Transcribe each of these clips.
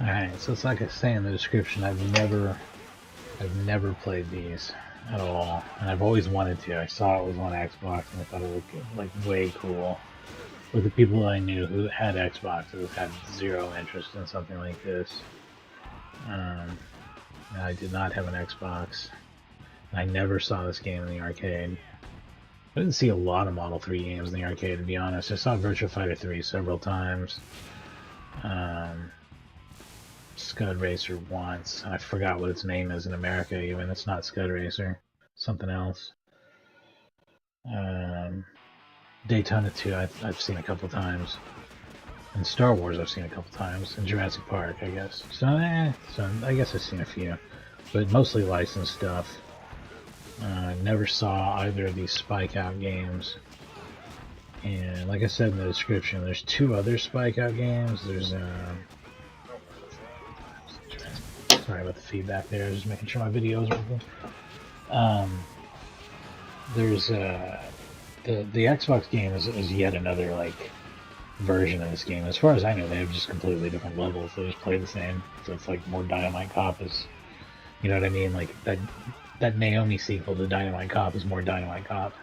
Alright, so it's like I say in the description, I've never played these at all, and I've always wanted to. I saw it was on Xbox and I thought it looked like way cool. But the people I knew who had Xboxes had zero interest in something like this. I did not have an Xbox. I never saw this game in the arcade. I didn't see a lot of Model 3 games in the arcade, to be honest. I saw Virtua Fighter 3 several times. Scud Racer once. I forgot what its name is in America even. It's not Scud Racer. Something else. Daytona 2 I've seen a couple times. And Star Wars I've seen a couple times. And Jurassic Park, I guess. So I guess I've seen a few. But mostly licensed stuff. Never saw either of these SpikeOut games. And like I said in the description, there's two other SpikeOut games. There's sorry about the feedback there, just making sure my video is working. There's the Xbox game is yet another like version of this game. As far as I know, they have just completely different levels. They just play the same. So it's like more Dynamite Cop is, you know what I mean? Like that Naomi sequel to Dynamite Cop is more Dynamite Cop.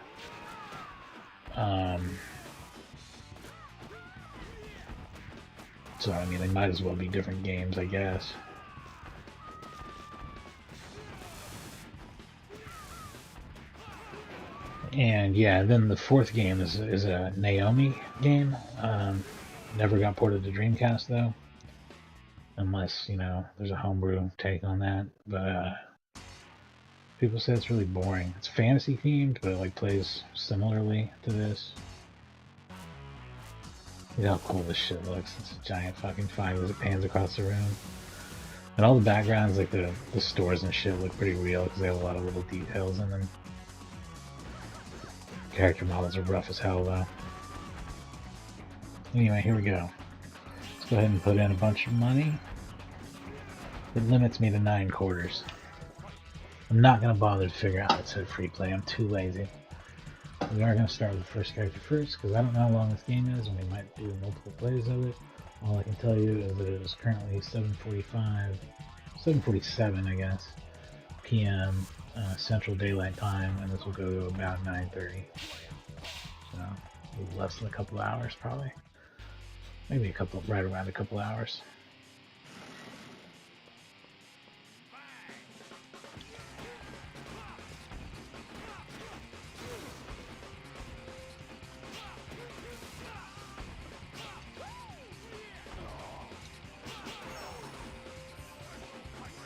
So I mean, they might as well be different games, I guess. And yeah, then the fourth game is a Naomi game. Never got ported to Dreamcast though, unless there's a homebrew take on that. But people say it's really boring. It's fantasy themed, but it like plays similarly to this. Look how cool this shit looks. It's a giant fucking fight as it pans across the room. And all the backgrounds, like the stores and shit, look pretty real because they have a lot of little details in them. Character models are rough as hell though. Anyway, here we go. Let's go ahead and put in a bunch of money. It limits me to 9 quarters. I'm not going to bother to figure out how to set free play. I'm too lazy. We are going to start with the first character first because I don't know how long this game is and we might do multiple plays of it. All I can tell you is that it is currently 7:47 I guess, p.m. Central Daylight Time, and this will go to about 9:30. So a little less than a couple hours probably. Maybe right around a couple hours.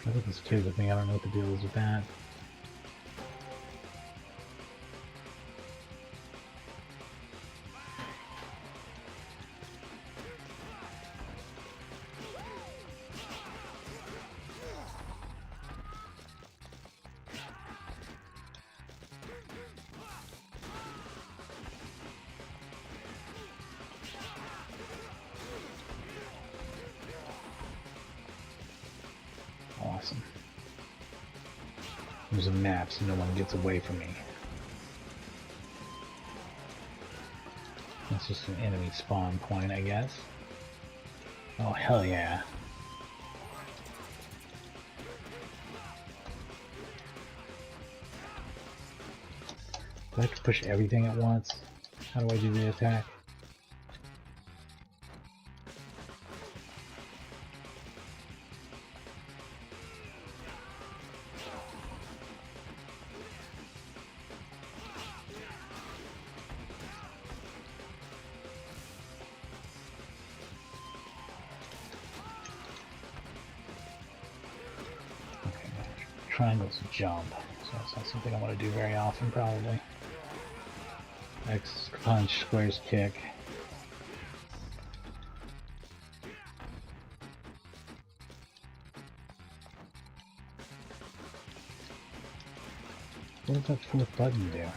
I think this trigger thing, I don't know what the deal is with that. Awesome. There's a map so no one gets away from me. That's just an enemy spawn point, I guess. Oh, hell yeah. Do I have to push everything at once? How do I do the attack? Triangle's jump, so that's not something I want to do very often probably. X punch, square's kick. What does that fourth button do? It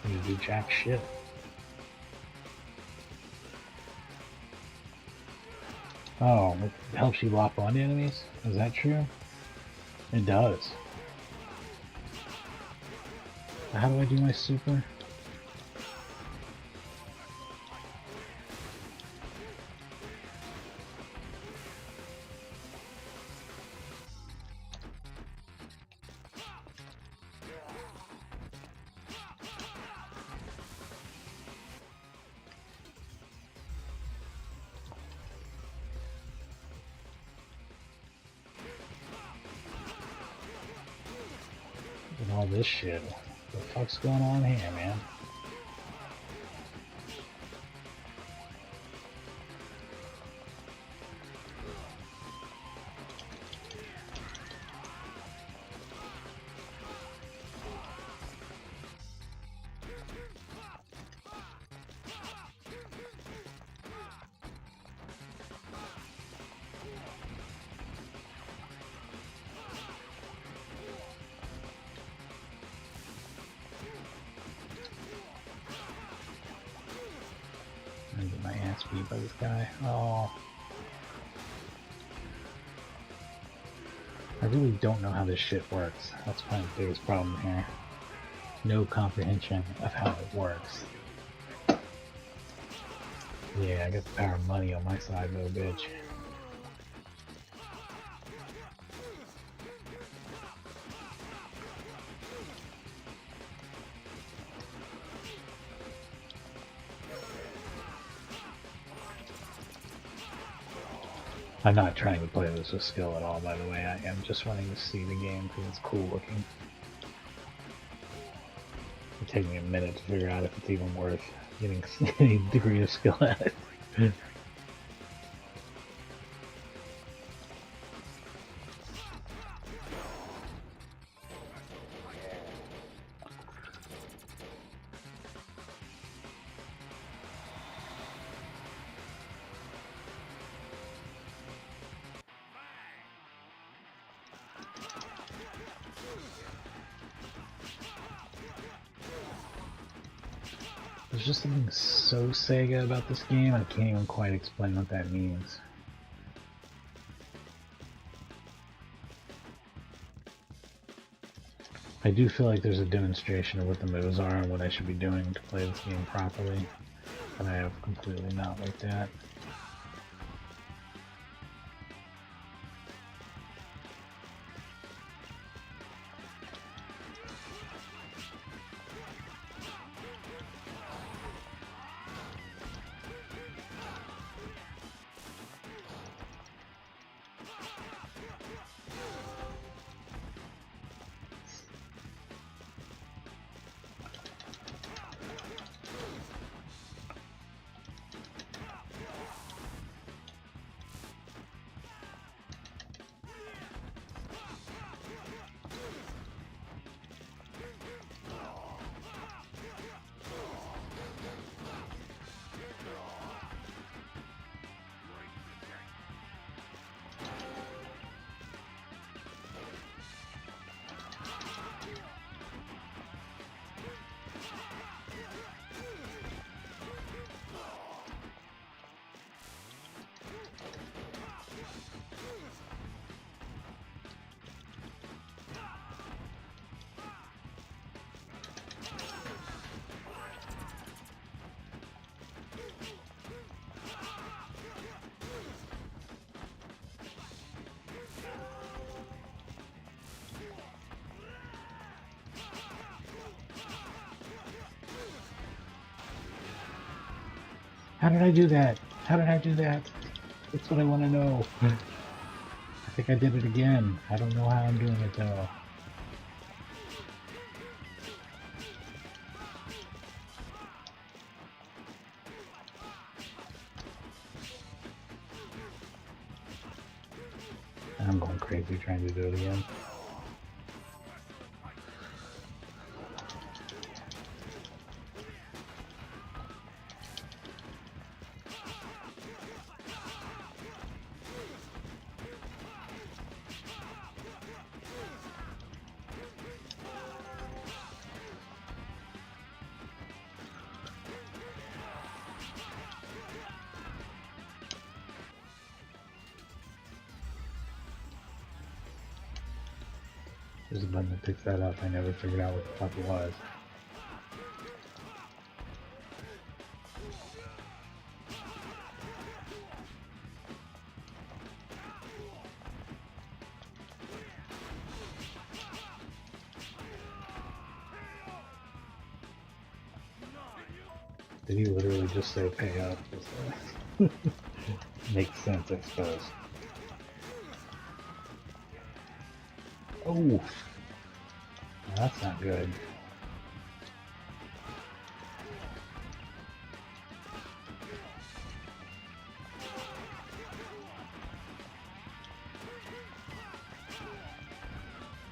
doesn't do jack shit. Oh, it helps you lock on enemies? Is that true? It does. How do I do my super? And all this shit. What the fuck's going on here, man? I'm gonna get my ass beat by this guy. Oh. I really don't know how this shit works. That's probably the biggest problem here. No comprehension of how it works. Yeah, I got the power of money on my side though, bitch. I'm not trying to play this with skill at all, by the way. I am just wanting to see the game because it's cool looking. It'll take me a minute to figure out if it's even worth getting any degree of skill at it. There's just something so Sega about this game, I can't even quite explain what that means. I do feel like there's a demonstration of what the moves are and what I should be doing to play this game properly, but I have completely not like that. How did I do that? How did I do that? That's what I want to know. I think I did it again. I don't know how I'm doing it though. I'm going crazy trying to do it again. There's a button that picks that up. I never figured out what the fuck it was. Did he literally just say pay up? Makes sense, I suppose. Oh! That's not good.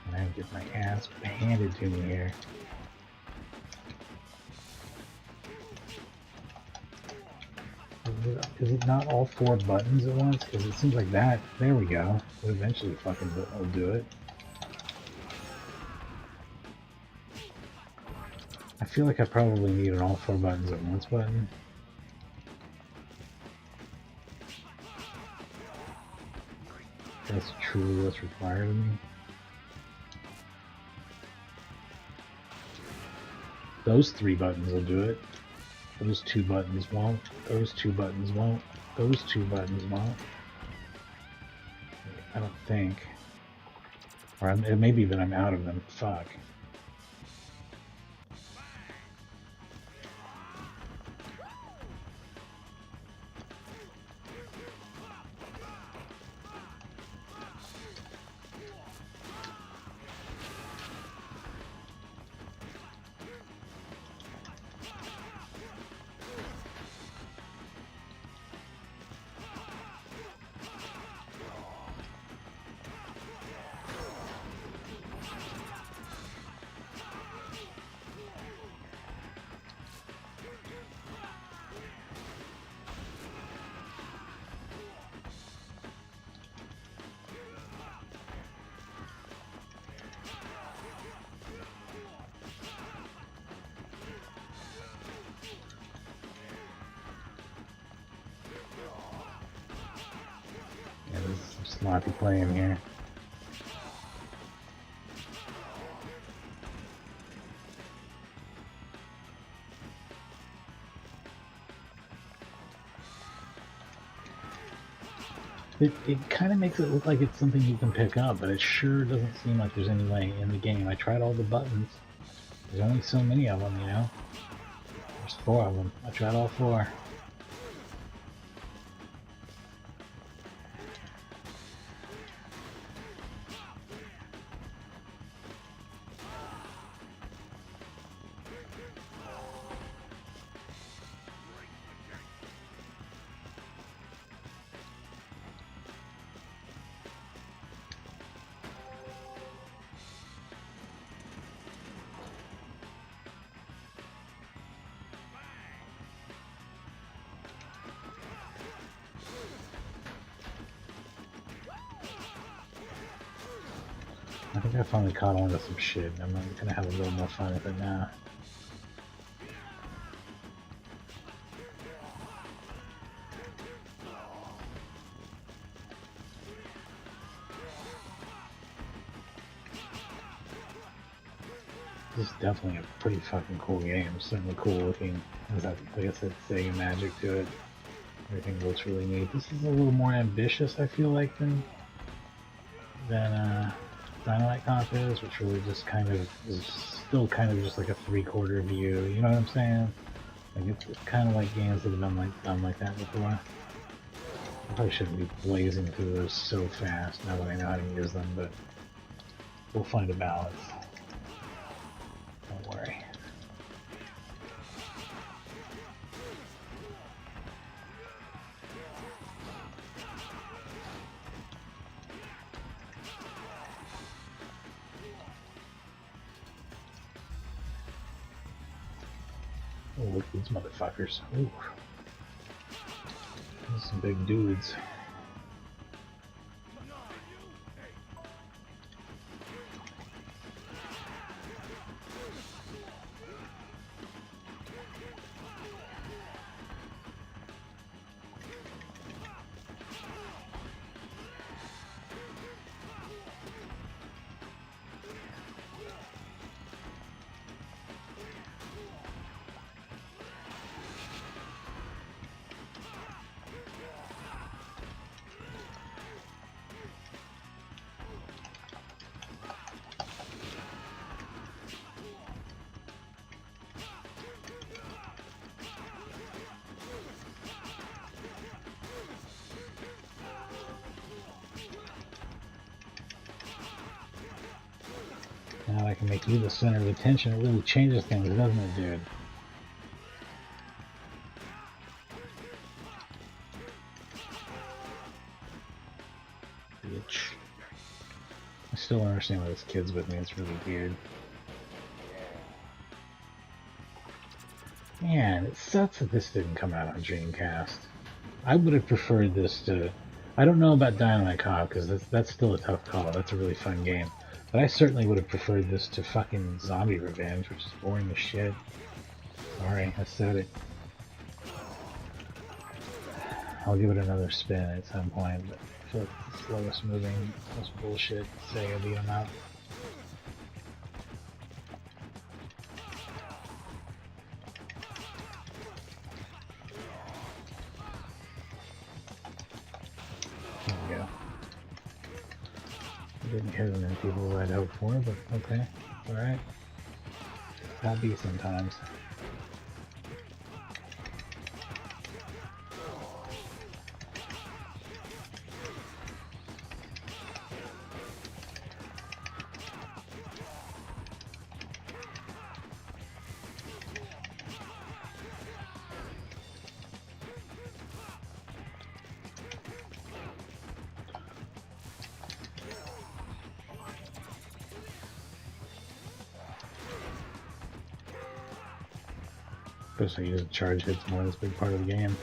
And I get my ass handed to me here. Is it not all 4 buttons at once? Because it seems like that. There we go. It eventually fucking will do it. I feel like I probably need an all 4 buttons at once button. That's truly what's required of me. Those 3 buttons will do it. Those 2 buttons won't. Those 2 buttons won't. Those 2 buttons won't. I don't think. Or it may be that I'm out of them. Fuck. Yeah, this is some sloppy playing here. It kind of makes it look like it's something you can pick up, but it sure doesn't seem like there's any way in the game. I tried all the buttons. There's only so many of them, you know? There's 4 of them. I tried all 4. I think I finally caught on to some shit, and I'm gonna have a little more fun with it now. This is definitely a pretty fucking cool game. Certainly cool looking. Like I said, Sega magic to it. Everything looks really neat. This is a little more ambitious, I feel like, than Dynamite Comp is, which really just kind of is still kind of just like a 3/4 view. You know what I'm saying? Like it's kind of like games that have been done like that before. I probably shouldn't be blazing through those so fast now that I know how to use them, but we'll find a balance. Don't worry. Oh, look at these motherfuckers. Ooh. Those are some big dudes. Now I can make you the center of attention. It really changes things, doesn't it, dude? Bitch. I still don't understand why this kid's with me. It's really weird. Man, it sucks that this didn't come out on Dreamcast. I would have preferred this to... I don't know about Dynamite Cop, because that's still a tough call. That's a really fun game. But I certainly would have preferred this to fucking Zombie Revenge, which is boring as shit. Sorry, I said it. I'll give it another spin at some point, but I feel like it's the slowest moving, most bullshit Sega beat 'em up. There we go. I didn't hit as many people as I'd hoped for, but okay. Alright. I'll be sometimes. Especially using charge hits more, that's a big part of the game.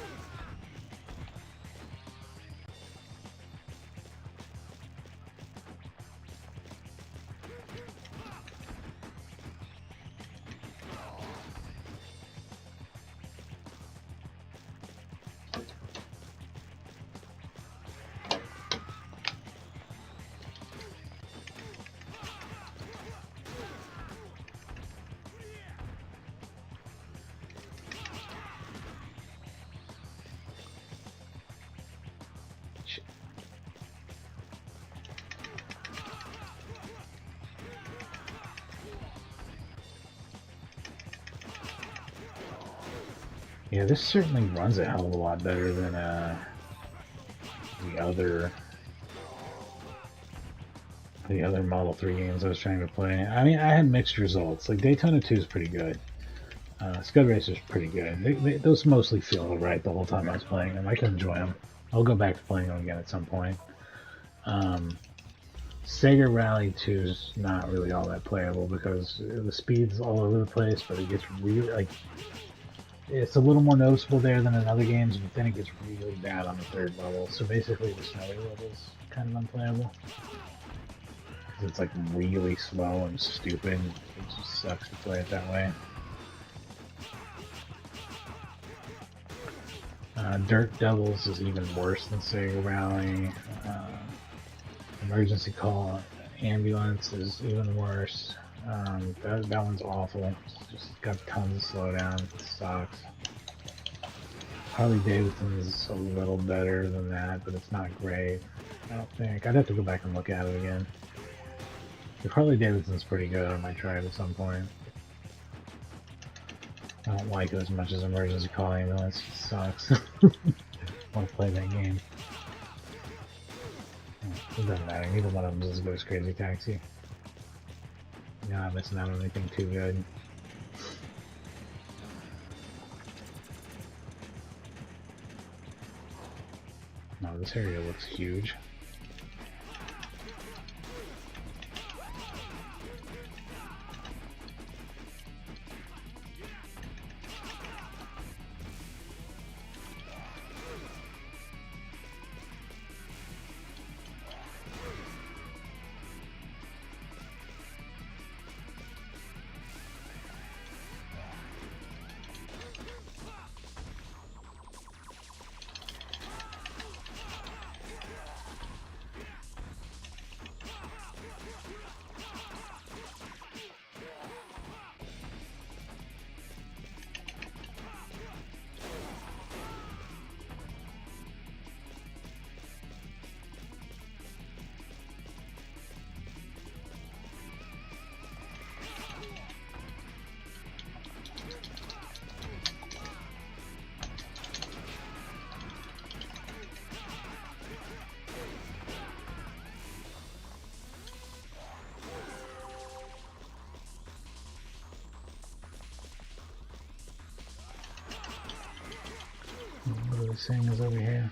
Yeah, this certainly runs a hell of a lot better than the other Model 3 games I was trying to play. I mean, I had mixed results. Like Daytona 2 is pretty good. Scud Racer's pretty good. Those mostly feel alright the whole time I was playing them. I can enjoy them. I'll go back to playing them again at some point. Sega Rally 2 is not really all that playable because the speed's all over the place, but it gets really, like, it's a little more noticeable there than in other games, but then it gets really bad on the third level. So basically the snowy level's kind of unplayable. Because it's like really slow and stupid. It just sucks to play it that way. Dirt Devils is even worse than Sega Rally. Emergency Call Ambulance is even worse. That one's awful. It's just got tons of slowdown. It sucks. Harley Davidson's a little better than that, but it's not great. I don't think. I'd have to go back and look at it again. If Harley Davidson's pretty good, I might try it at some point. I don't like it as much as Emergency Call Ambulance. It sucks. I want to play that game. It doesn't matter. Neither one of them is as good as Crazy Taxi. You're not missing out on anything too good. No, this area looks huge. this thing is over here.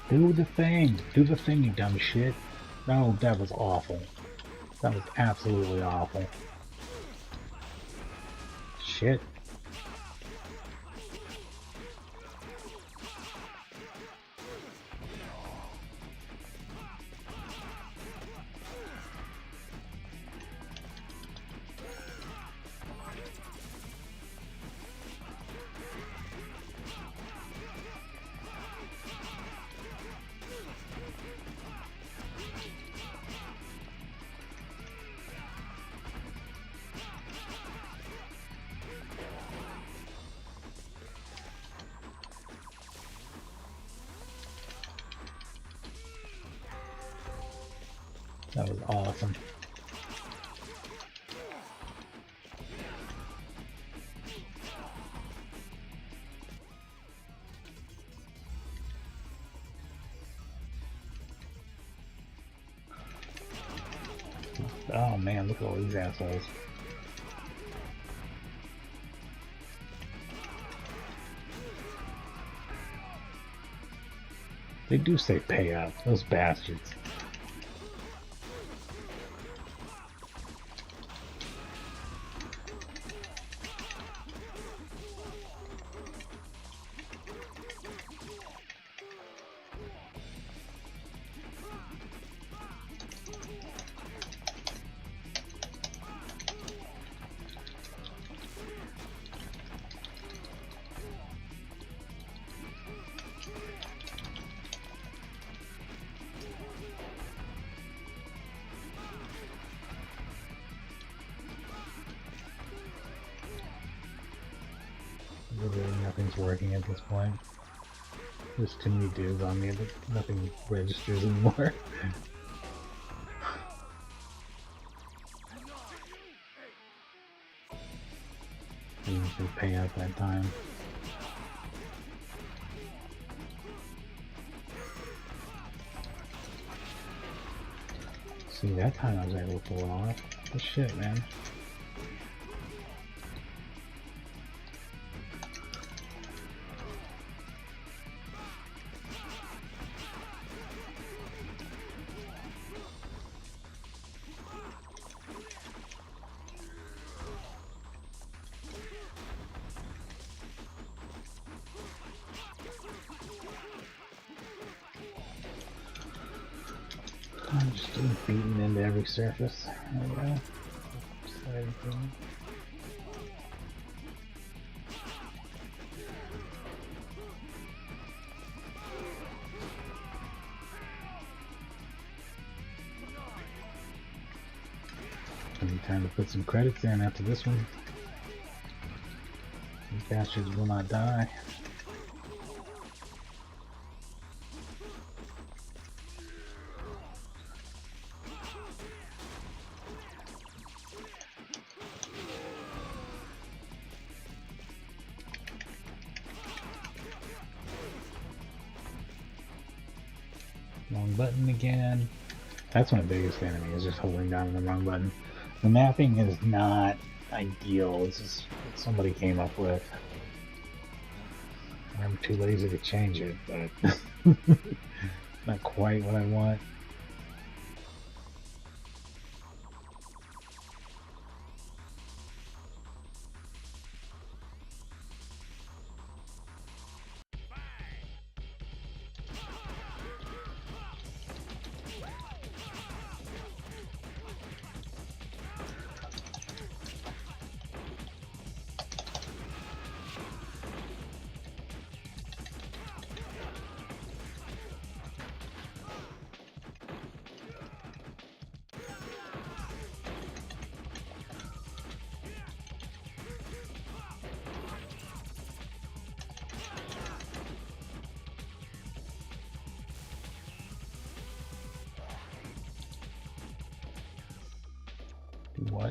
Do the thing! Do the thing, you dumb shit! No, that was awful. That was absolutely awful. Shit. That was awesome. Oh man, look at all these assholes. They do say pay up, those bastards. Literally nothing's working at this point. There's too many dudes on me, but nothing registers anymore. Didn't even pay out that time. See, that time I was able to pull it off. Good shit, man. I'm just beating into every surface. There we go. Everything. Gonna be time to put some credits in after this one. These bastards will not die. Wrong button again. That's my biggest enemy, is just holding down the wrong button. The mapping is not ideal. It's just what somebody came up with. I'm too lazy to change it, but not quite what I want.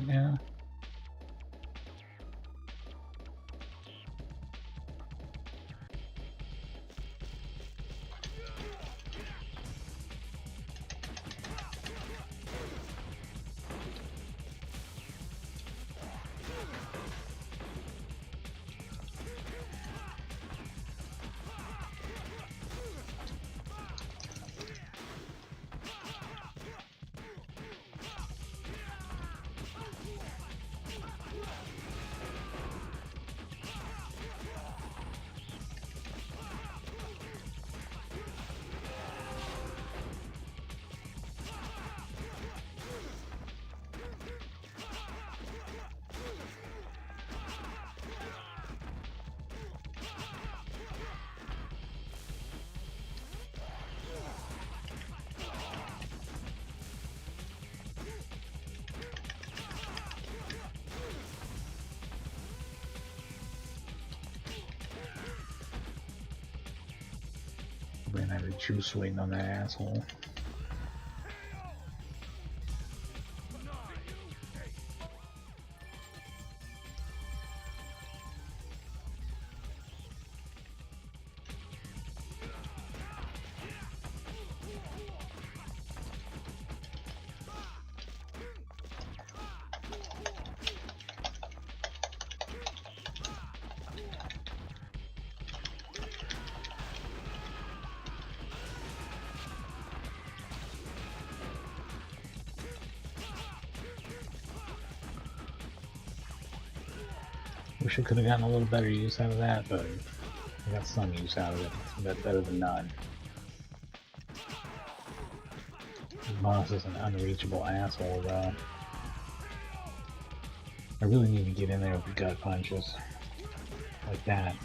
it, yeah. Ran out of juice waiting on that asshole. Wish I could have gotten a little better use out of that, but I got some use out of it. It's better than none. The boss is an unreachable asshole, though. I really need to get in there with the gut punches. Like that.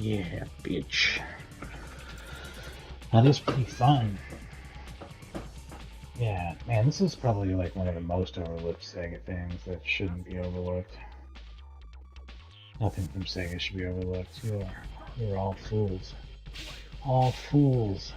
Yeah, bitch. That is pretty fun. Yeah, man, this is probably like one of the most overlooked Sega things that shouldn't be overlooked. Nothing from Sega should be overlooked. You're all fools. All fools.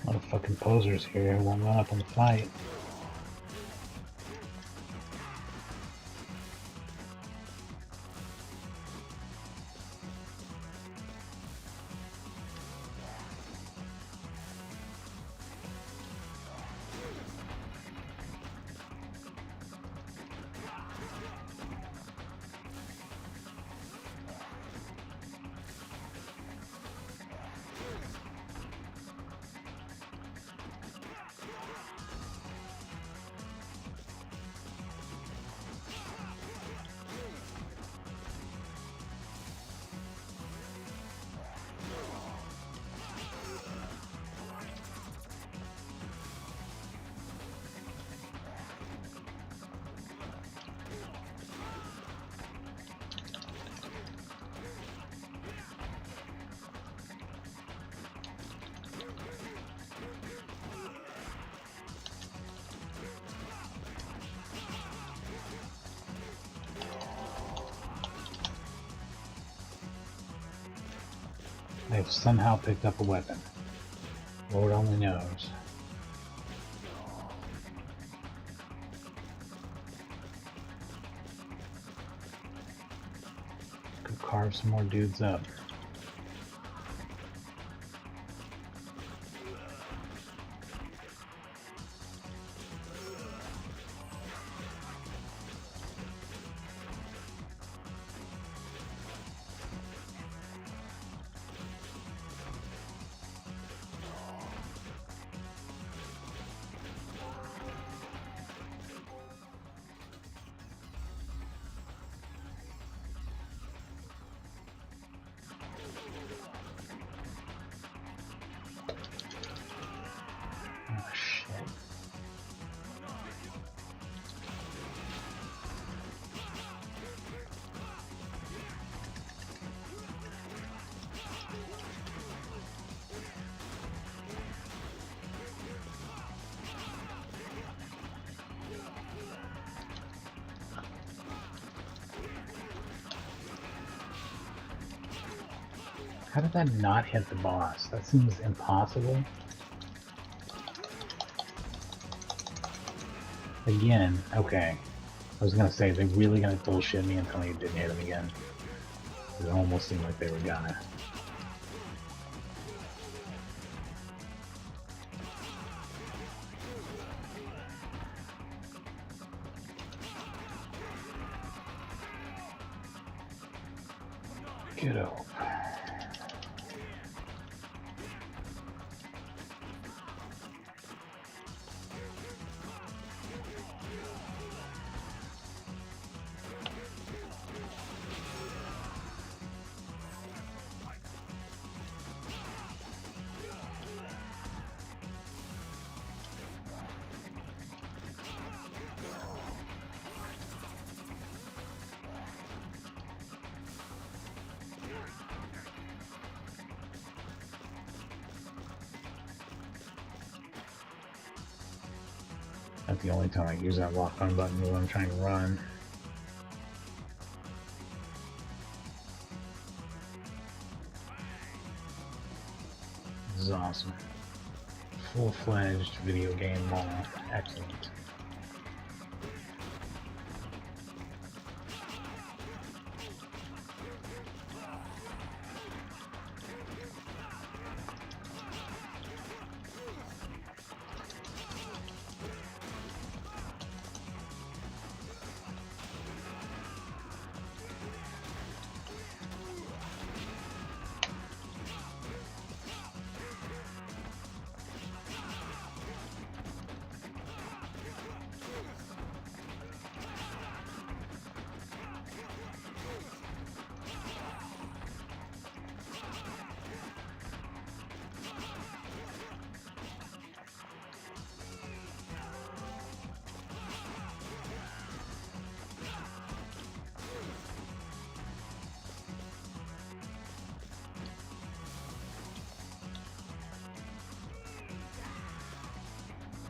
A lot of fucking posers here who won't run up and fight. They've somehow picked up a weapon. Lord only knows. Could carve some more dudes up. How did that not hit the boss? That seems impossible. Again, okay. I was gonna say, they're really gonna bullshit me and tell me it didn't hit him again. It almost seemed like they were gonna. Get up. That's the only time I use that lock on button when I'm trying to run. This is awesome. Full-fledged video game mall. Excellent.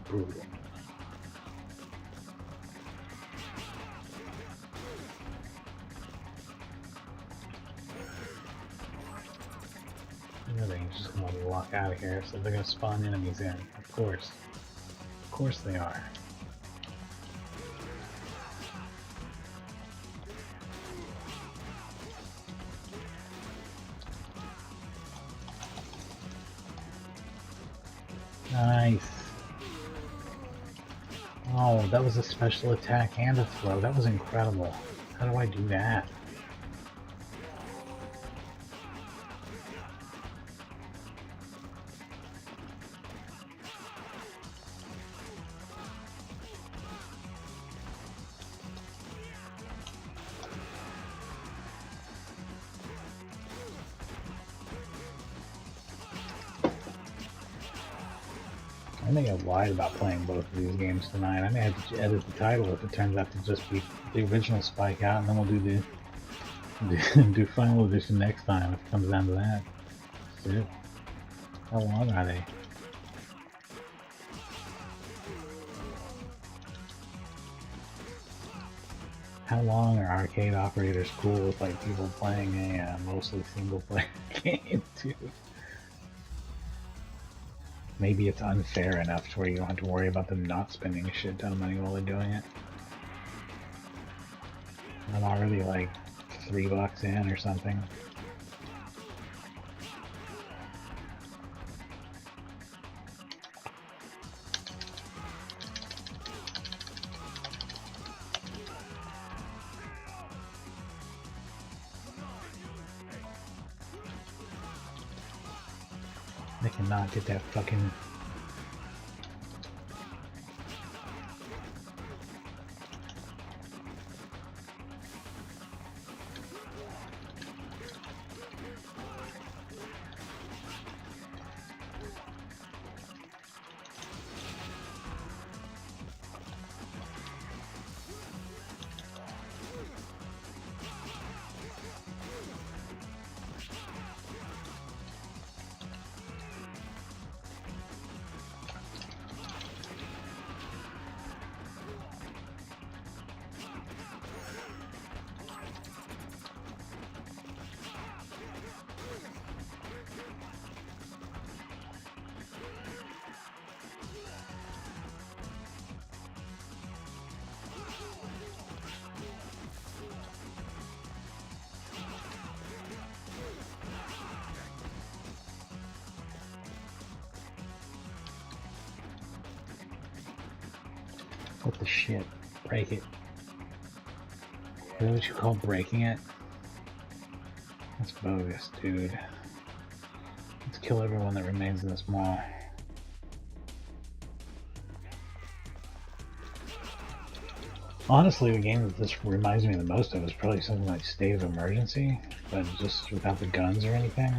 Brutal. There they cutscenes just gonna let me walk out of here, so they're gonna spawn enemies in. Of course. Of course they are. Nice. Oh, that was a special attack and a throw. That was incredible. How do I do that? I think I lied about playing both of these games tonight. I may have to edit the title if it turns out to just be the original SpikeOut, and then we'll do Final Edition next time if it comes down to that. That's it. How long are they? How long are arcade operators cool with like people playing a mostly single player game too? Maybe it's unfair enough to where you don't have to worry about them not spending a shit ton of money while they're doing it. I'm already like $3 in or something. They cannot get that fucking... What the shit? Break it. Is that what you call breaking it? That's bogus, dude. Let's kill everyone that remains in this mall. Honestly, the game that this reminds me the most of is probably something like State of Emergency, but just without the guns or anything.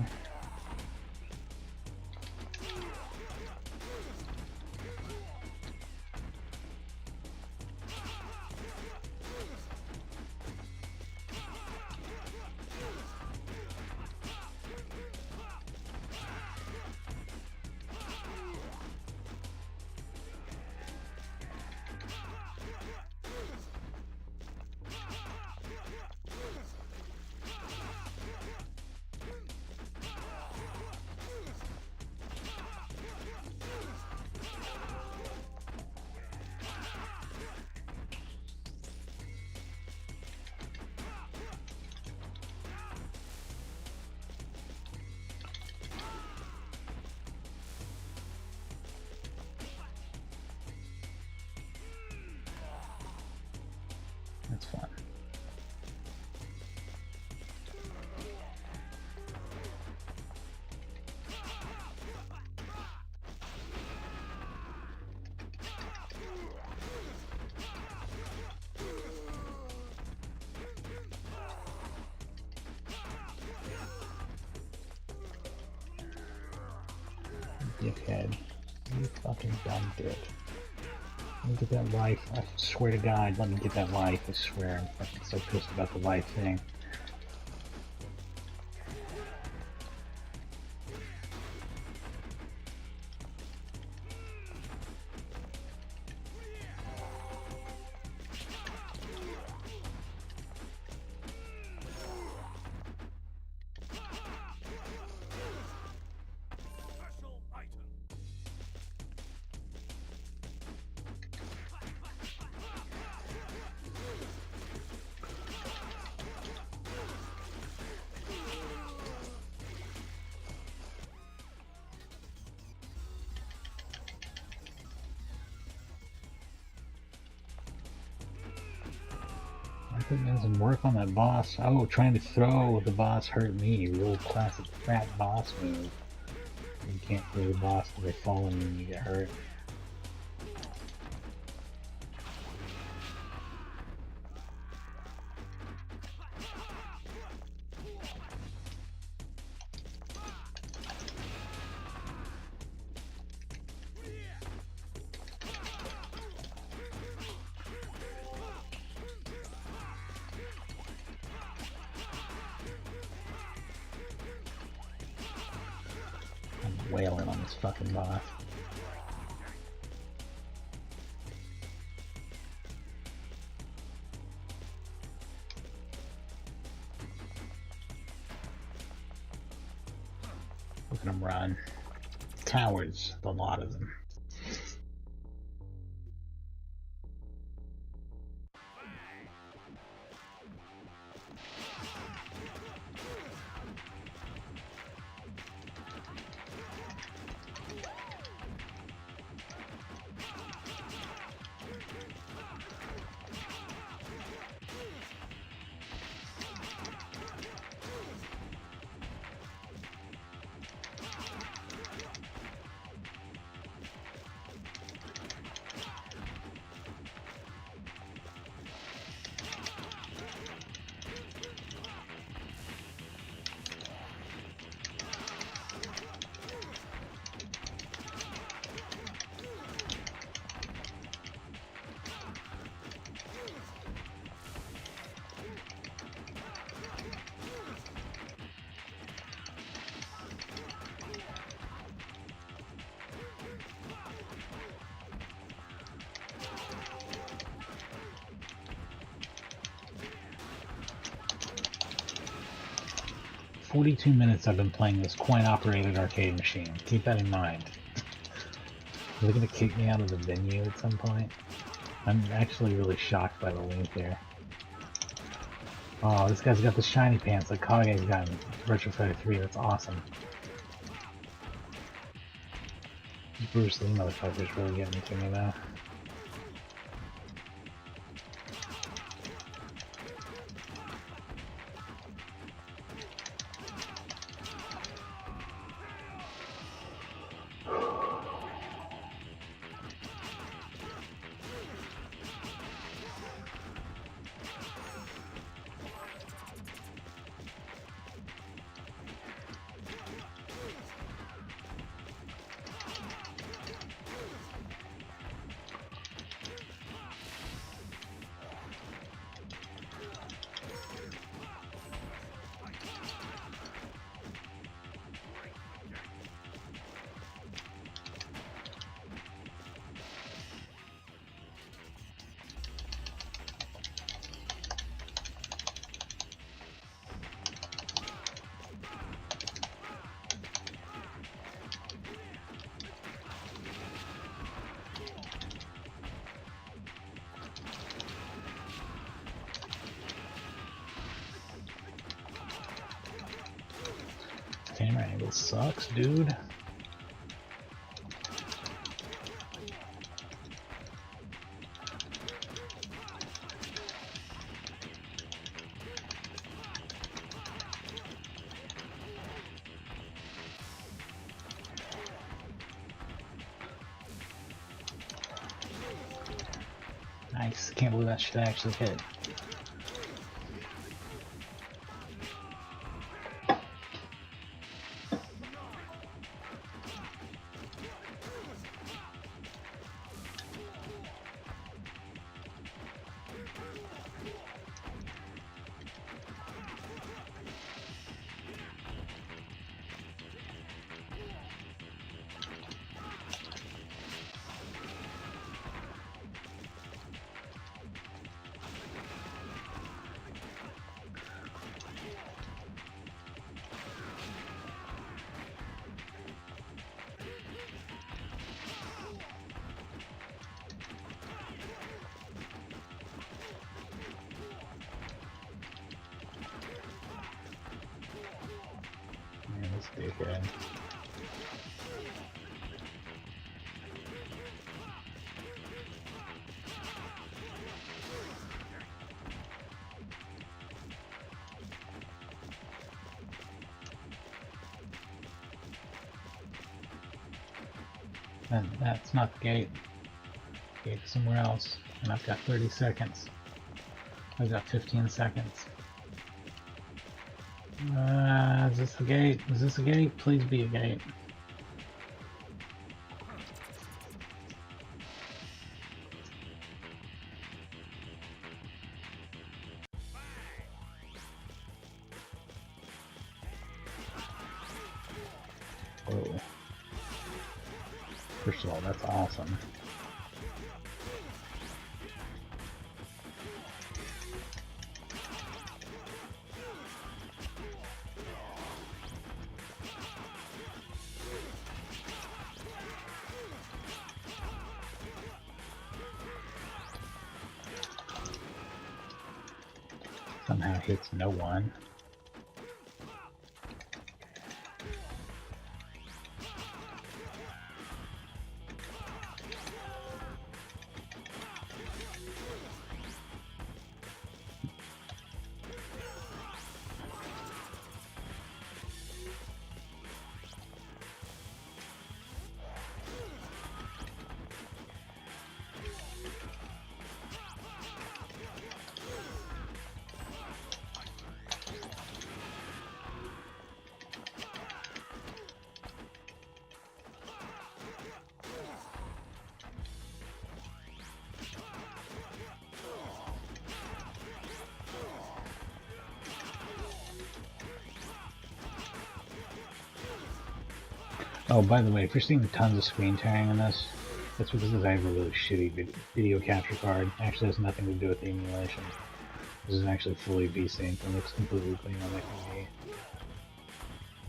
That's fun. Dickhead. You fucking dumb dick. Let me get that life. I swear to God, let me get that life. I swear. I'm fucking so pissed about the life thing. Putting in some work on that boss. Oh, trying to throw the boss hurt me. Real classic fat boss move. You can't throw the boss because they fall and you get hurt. I'm wailing on this fucking boss. Look at them run. Cowards, a lot of them. "42 minutes I've been playing this coin-operated arcade machine. Keep that in mind." Are they gonna kick me out of the venue at some point? I'm actually really shocked by the link here. Oh, this guy's got the shiny pants like Kage's got in Virtua Fighter 3. That's awesome. This Bruce Lee motherfucker's really getting to me though. Camera angle sucks, dude. Nice. Can't believe that shit actually hit. Man, this dickhead. And that's not the gate. Gate's somewhere else. And I've got 30 seconds. I've got 15 seconds. Is this the gate? Is this a gate? Please be a gate. Whoa. First of all, that's awesome. Somehow hits no one. Oh, by the way, if you're seeing tons of screen tearing in this, that's because I have a really shitty video capture card. It actually has nothing to do with the emulation. This is actually fully V-synced and looks completely clean on the TV.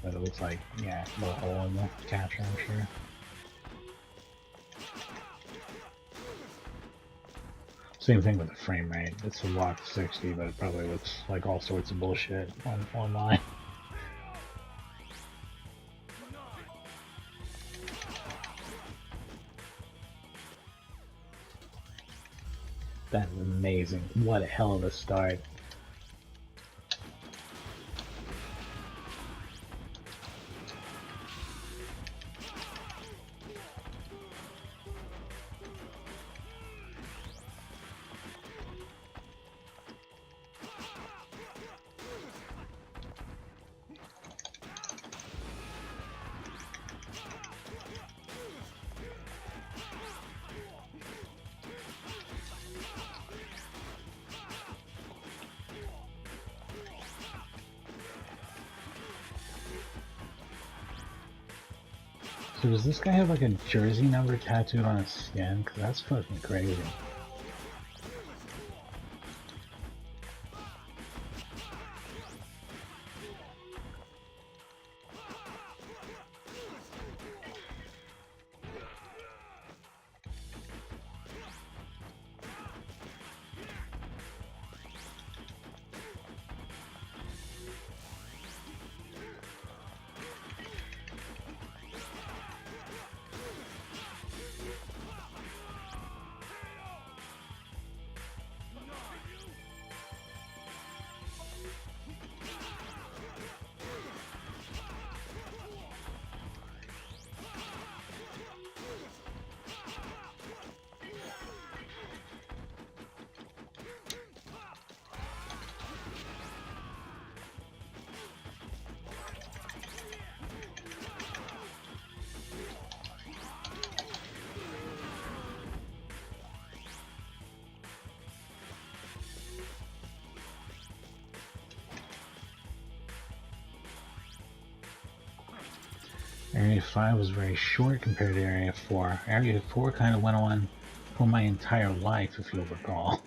But it looks like, yeah, a little hole in the capture, I'm sure. Same thing with the frame rate. It's a locked 60, but it probably looks like all sorts of bullshit online. That is amazing. What a hell of a start. So does this guy have like a jersey number tattooed on his skin? Cause that's fucking crazy. Area 5 was very short compared to Area 4. Area 4 kind of went on for my entire life, if you'll recall.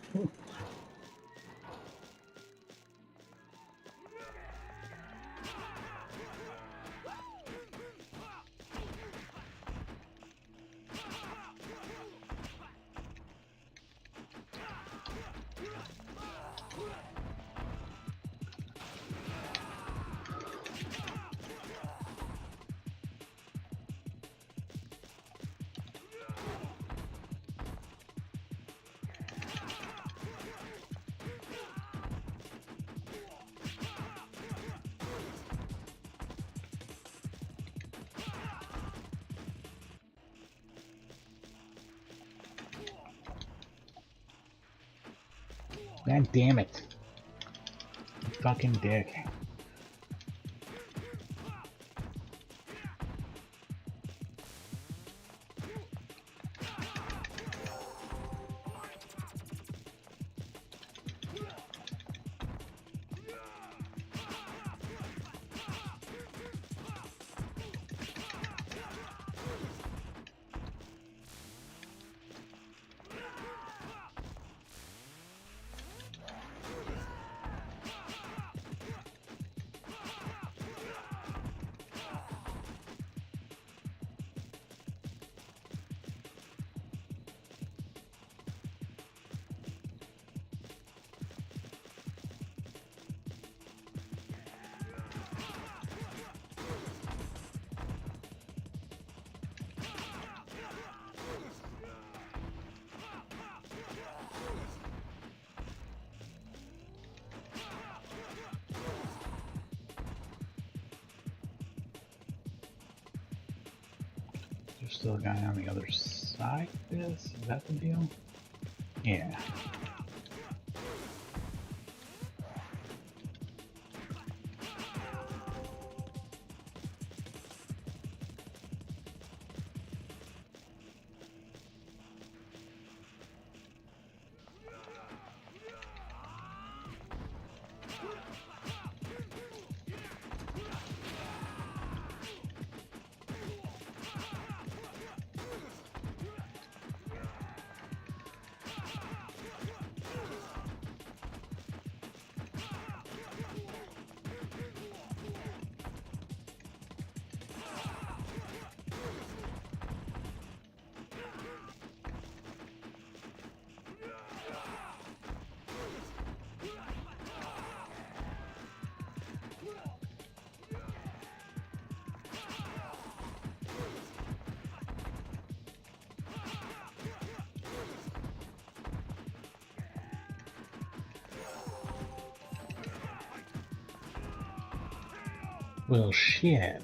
God damn it. Fucking dick. There's still a guy on the other side of this? Is that the deal? Yeah. Well, shit.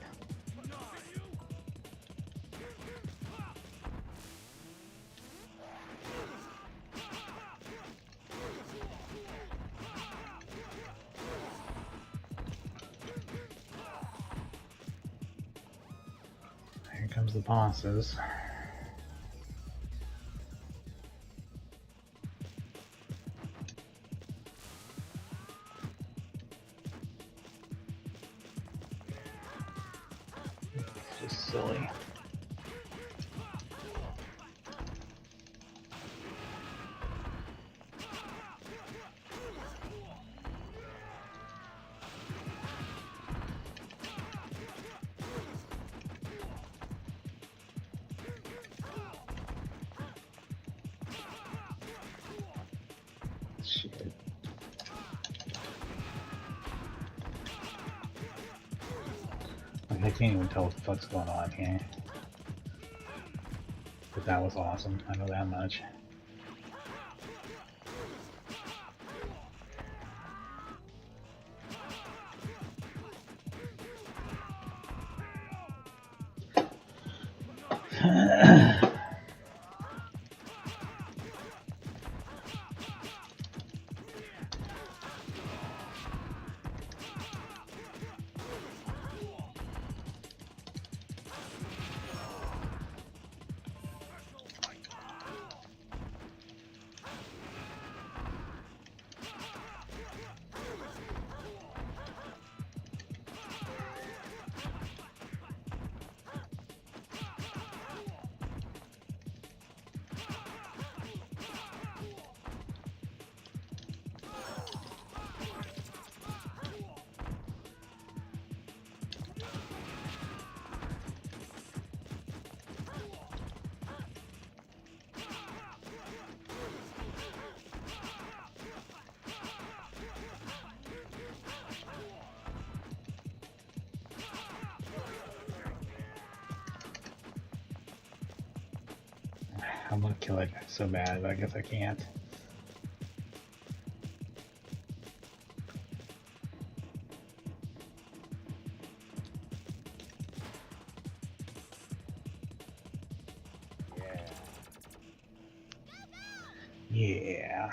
Here comes the bosses. Just silly. Shit. Like, I can't even tell what the fuck's going on here. But that was awesome. I know that much. I'm gonna kill it so bad, but I guess I can't. Yeah.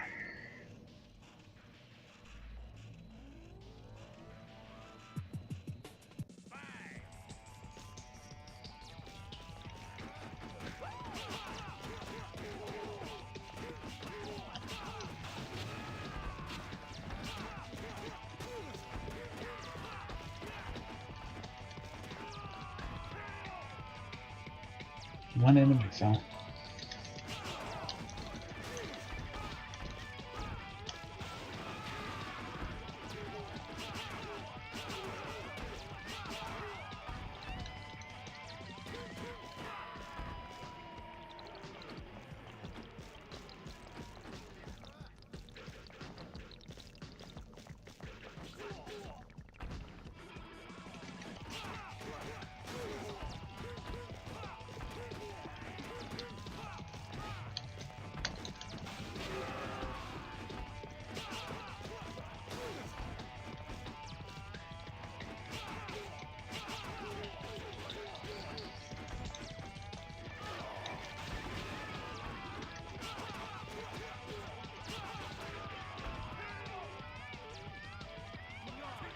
One enemy, so.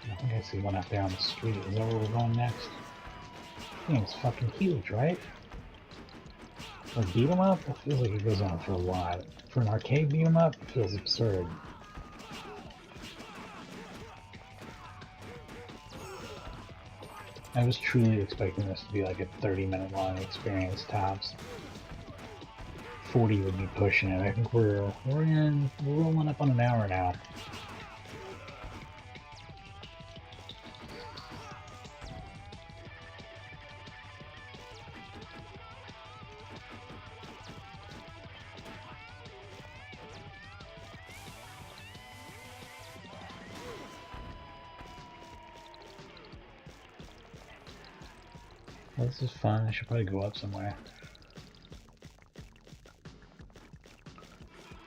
I think I see one out there on the street. Is that where we're going next? I think it's fucking huge, right? Or beat 'em up? It feels like it goes on for a while. For an arcade beat 'em up, it feels absurd. I was truly expecting this to be like a 30-minute long experience tops. 40 would be pushing it. I think we're rolling up on an hour now. Well, this is fun. I should probably go up somewhere.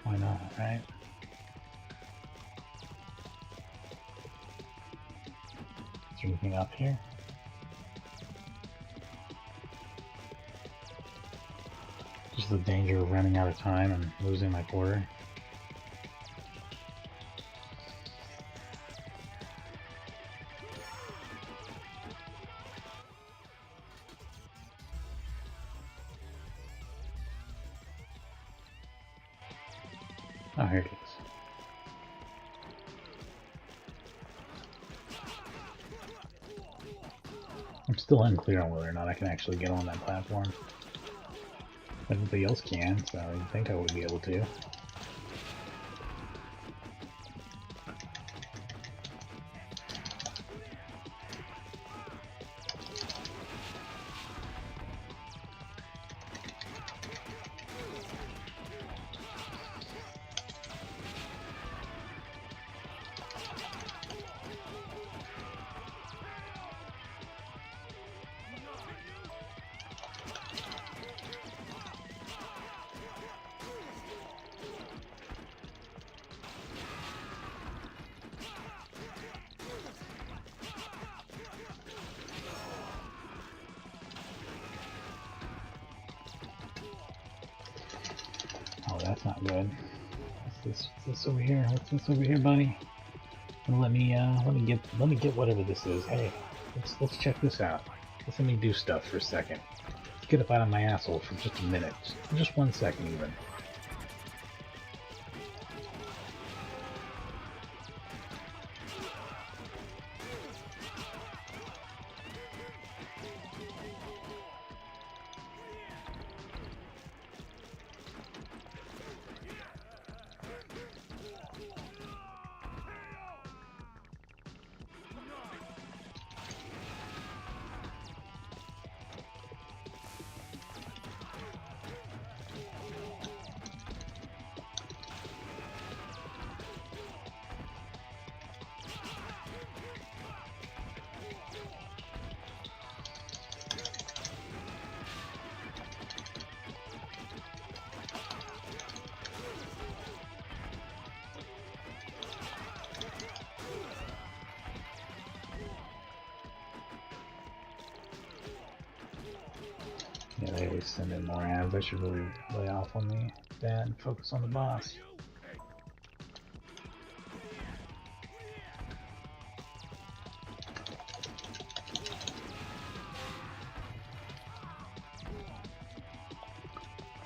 Why not, right? Is there anything up here? Just the danger of running out of time and losing my quarter. Oh, here it is. I'm still unclear on whether or not I can actually get on that platform. Everybody else can, so you'd think I would be able to. Oh, that's not good. What's this over here? What's this over here, buddy? Let me get whatever this is. Hey, let's check this out. Let's let me do stuff for a second. Let's get up out of my asshole for just a minute. Just 1 second even. Yeah, they always send in more ads. I should really lay off on that and focus on the boss.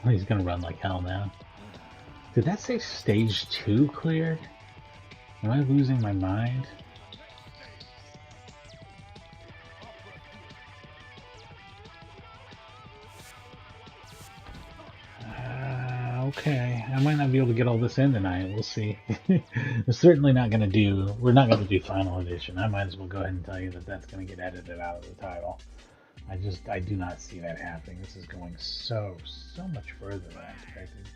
Oh, he's gonna run like hell now. Did that say stage 2 cleared? Am I losing my mind? Okay, I might not be able to get all this in tonight. We'll see. We're certainly not going to do. We're not going to do final edition. I might as well go ahead and tell you that that's going to get edited out of the title. I do not see that happening. This is going so much further than I expected.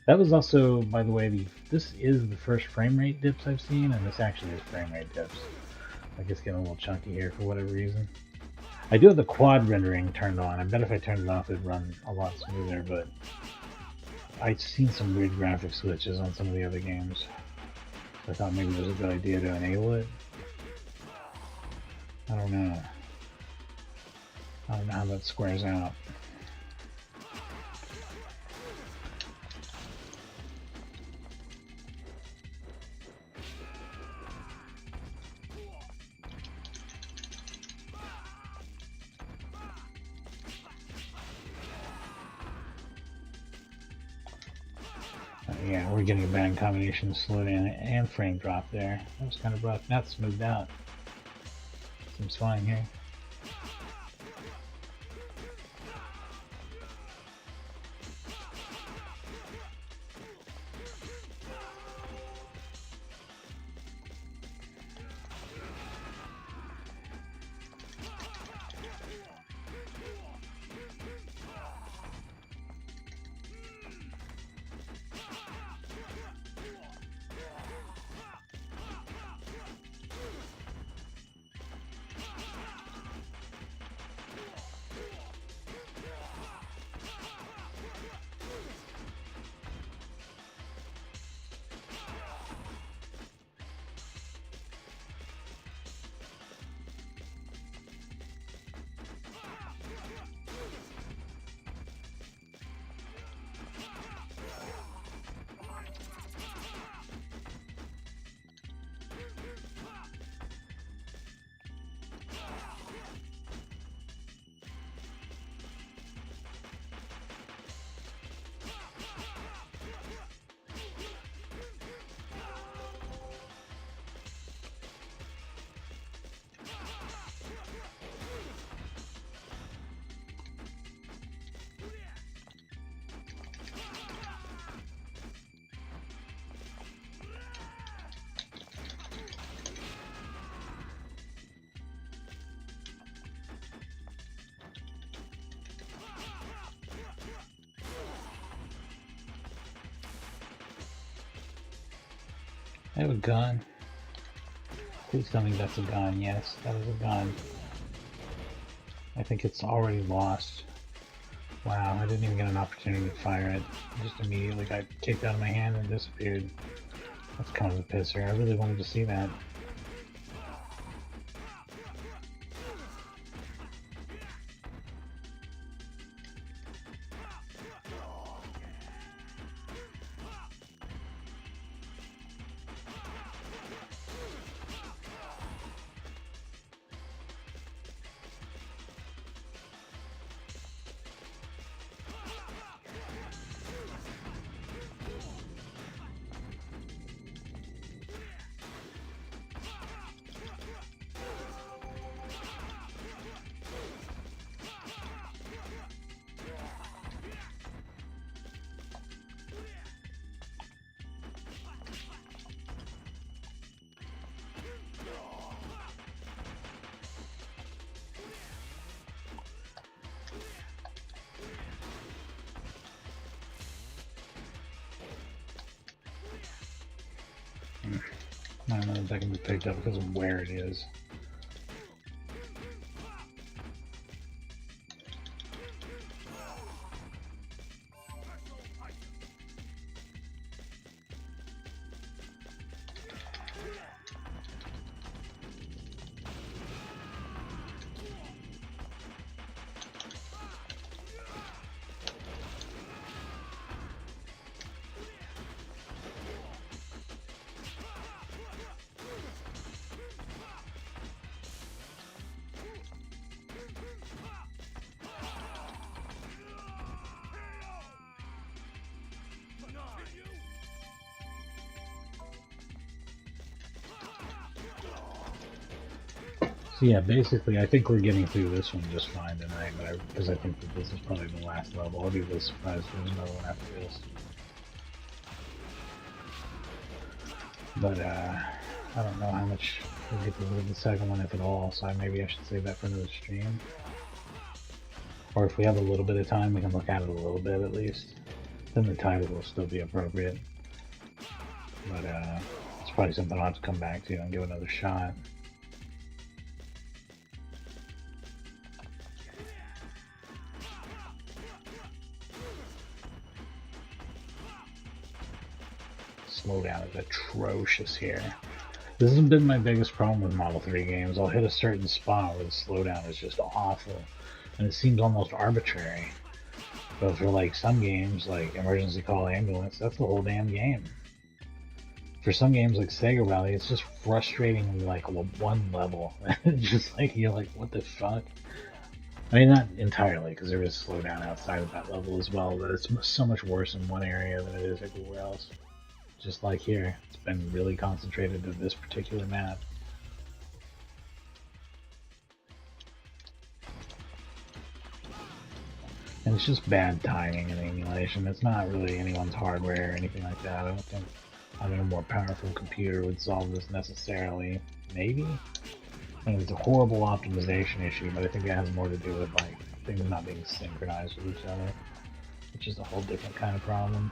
That was also, by the way, this is the first frame rate dips I've seen, and this actually is frame rate dips. Like it's getting a little chunky here for whatever reason. I do have the quad rendering turned on. I bet if I turned it off, it'd run a lot smoother, but I've seen some weird graphic glitches on some of the other games. So I thought maybe it was a good idea to enable it. I don't know. I don't know how that squares out. Yeah, we're getting a bad combination of slowdown and frame drop there. That was kind of rough. Now it's smoothed out. Seems fine here. I have a gun. Please tell me that's a gun. Yes, that is a gun. I think it's already lost. Wow, I didn't even get an opportunity to fire it. It just immediately got kicked out of my hand and disappeared. That's kind of a pisser. I really wanted to see that. I don't know if that can be picked up because of where it is. So yeah, basically, I think we're getting through this one just fine tonight, but because I think that this is probably the last level. I'll be a little surprised if there's another one after this. But I don't know how much we'll get to live the second one, if at all, so maybe I should save that for another stream. Or if we have a little bit of time, we can look at it a little bit at least. Then the title will still be appropriate. But it's probably something I'll have to come back to and give another shot. Slowdown is atrocious here. This has been my biggest problem with Model 3 games. I'll hit a certain spot where the slowdown is just awful, and it seems almost arbitrary. But for like some games, like Emergency Call Ambulance, that's the whole damn game. For some games like Sega Rally, it's just frustratingly like one level. Just like, you're like, what the fuck? I mean, not entirely, because there is slowdown outside of that level as well, but it's so much worse in one area than it is everywhere else. Just like here, it's been really concentrated to this particular map. And it's just bad timing and emulation. It's not really anyone's hardware or anything like that. I don't think having a more powerful computer would solve this necessarily. Maybe? I mean, it's a horrible optimization issue, but I think it has more to do with like things not being synchronized with each other, which is a whole different kind of problem.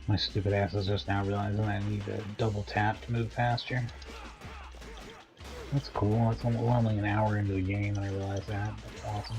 My stupid ass is just now realizing I need to double tap to move faster. That's cool. It's only an hour into the game and I realize that. That's awesome.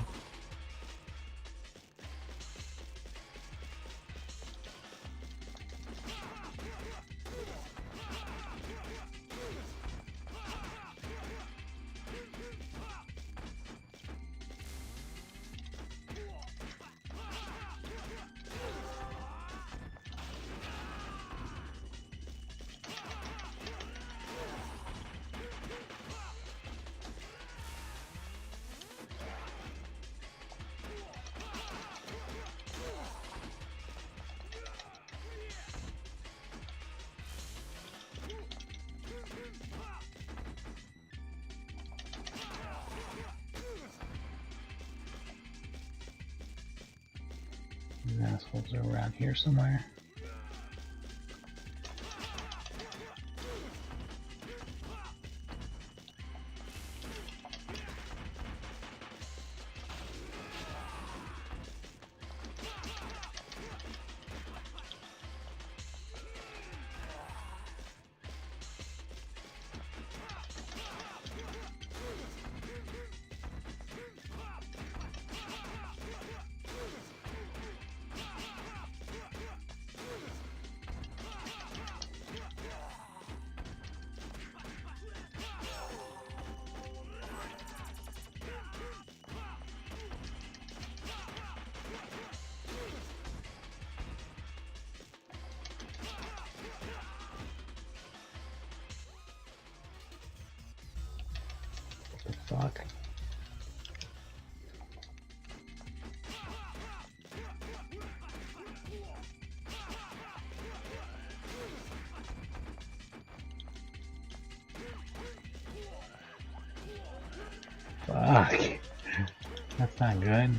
These assholes are around here somewhere. Fuck. Fuck. That's not good.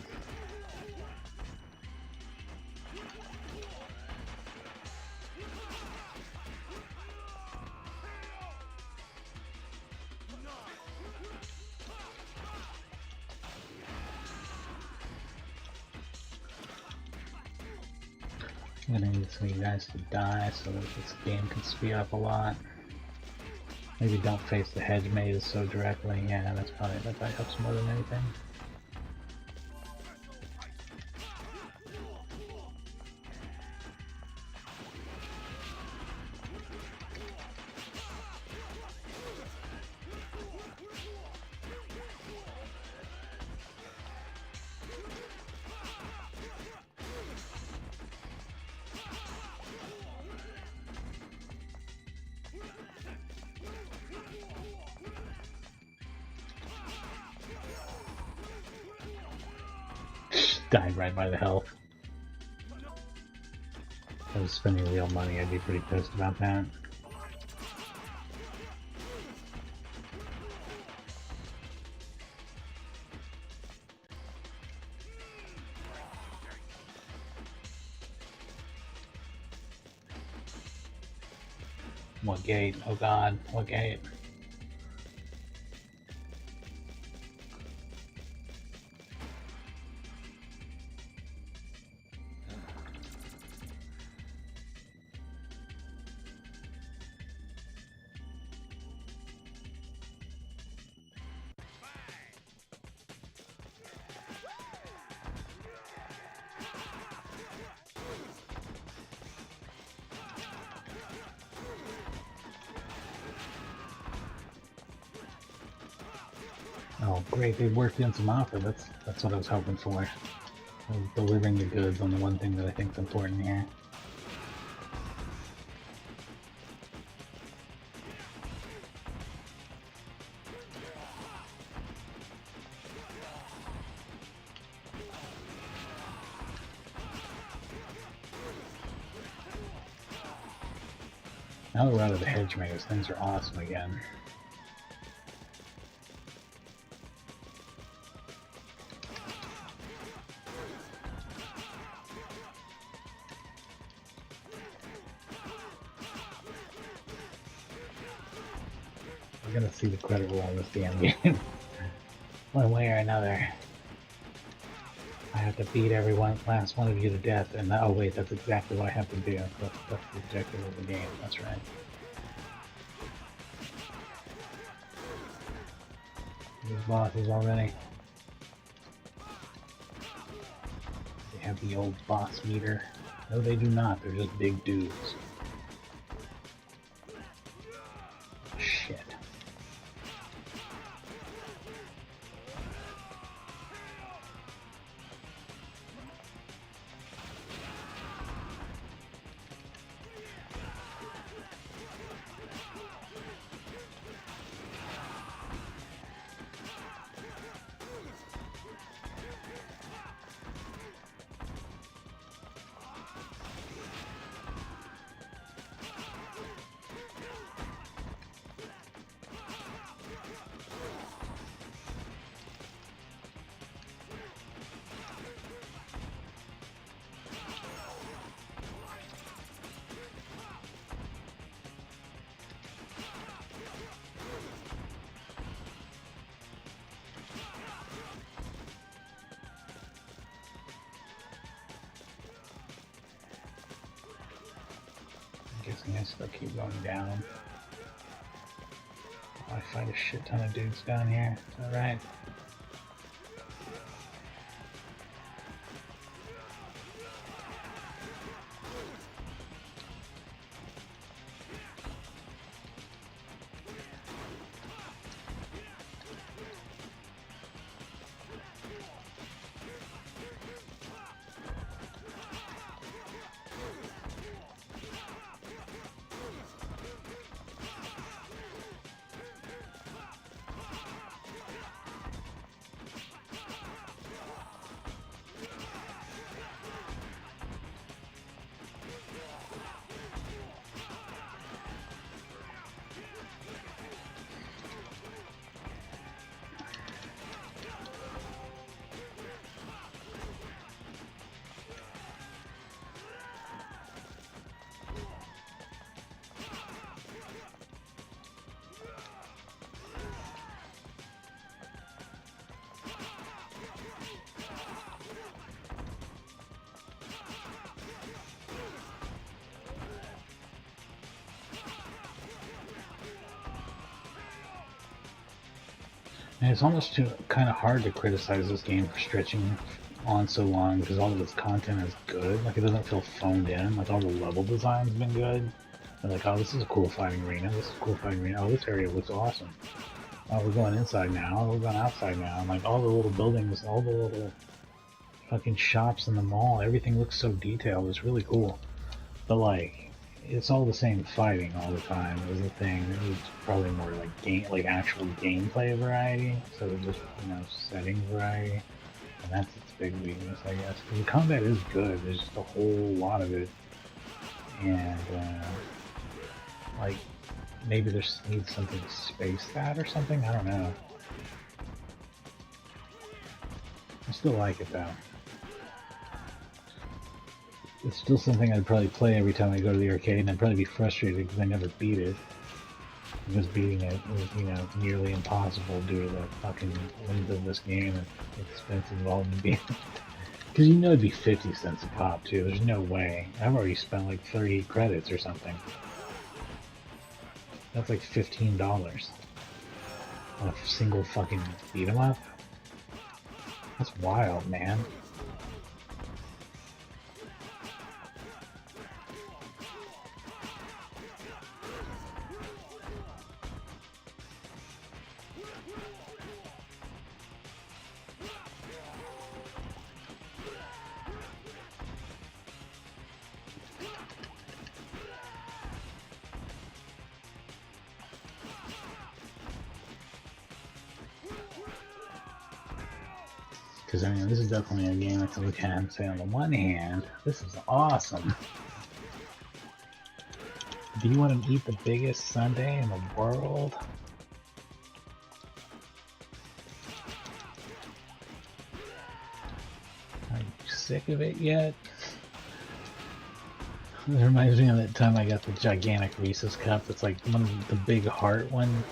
I'm gonna need some of you guys to die so that this game can speed up a lot. Maybe don't face the hedge maze so directly. Yeah, that probably helps more than anything. Died right by the health. If I was spending real money, I'd be pretty pissed about that. What gate? Oh god, what gate? Oh great, they worked in some offer. That's what I was hoping for. Delivering the goods on the one thing that I think is important here. Now that we're out of the hedge maze, things are awesome again. We're gonna see the credit roll in this damn game. One way or another. I have to beat last one of you to death, and oh wait, that's exactly what I have to do. That's the objective of the game, that's right. These bosses already. They have the old boss meter. No, they do not, they're just big dudes. Shit. Guessing I still keep going down. I fight a shit ton of dudes down here. Is that right? And it's almost too kind of hard to criticize this game for stretching on so long because all of its content is good. Like, it doesn't feel phoned in. Like, all the level design's been good. They're like, oh, this is a cool fighting arena. This is a cool fighting arena. Oh, this area looks awesome. Oh, we're going inside now. Oh, we're going outside now. And like, all the little buildings, all the little fucking shops in the mall, everything looks so detailed. It's really cool. But like, it's all the same fighting all the time is the thing. It needs probably more like actual gameplay variety instead of just, you know, setting variety. And that's its big weakness, I guess. The combat is good. There's just a whole lot of it. And like, maybe there's needs something to space that or something. I don't know. I still like it though. It's still something I'd probably play every time I go to the arcade, and I'd probably be frustrated because I never beat it. Because beating it was, you know, nearly impossible due to the fucking length of this game and the expense involved in beating it. Because you know it'd be 50 cents a pop too. There's no way. I've already spent like 30 credits or something. That's like $15 on a single fucking beat 'em up. That's wild, man. Because, I mean, this is definitely a game I can look at and say, on the one hand, this is awesome. Do you want to eat the biggest sundae in the world? Are you sick of it yet? It reminds me of that time I got the gigantic Reese's cup. It's like one of the big heart one.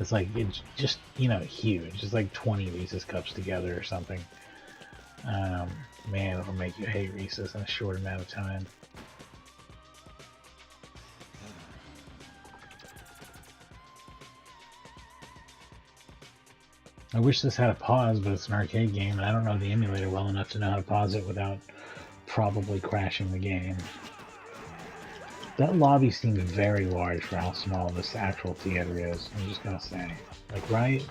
It's like, it's just, you know, huge. It's like 20 Reese's cups together or something. Man, it'll make you hate Reese's in a short amount of time. I wish this had a pause, but it's an arcade game, and I don't know the emulator well enough to know how to pause it without probably crashing the game. That lobby seemed very large for how small this actual theater is, I'm just gonna say. Like, right?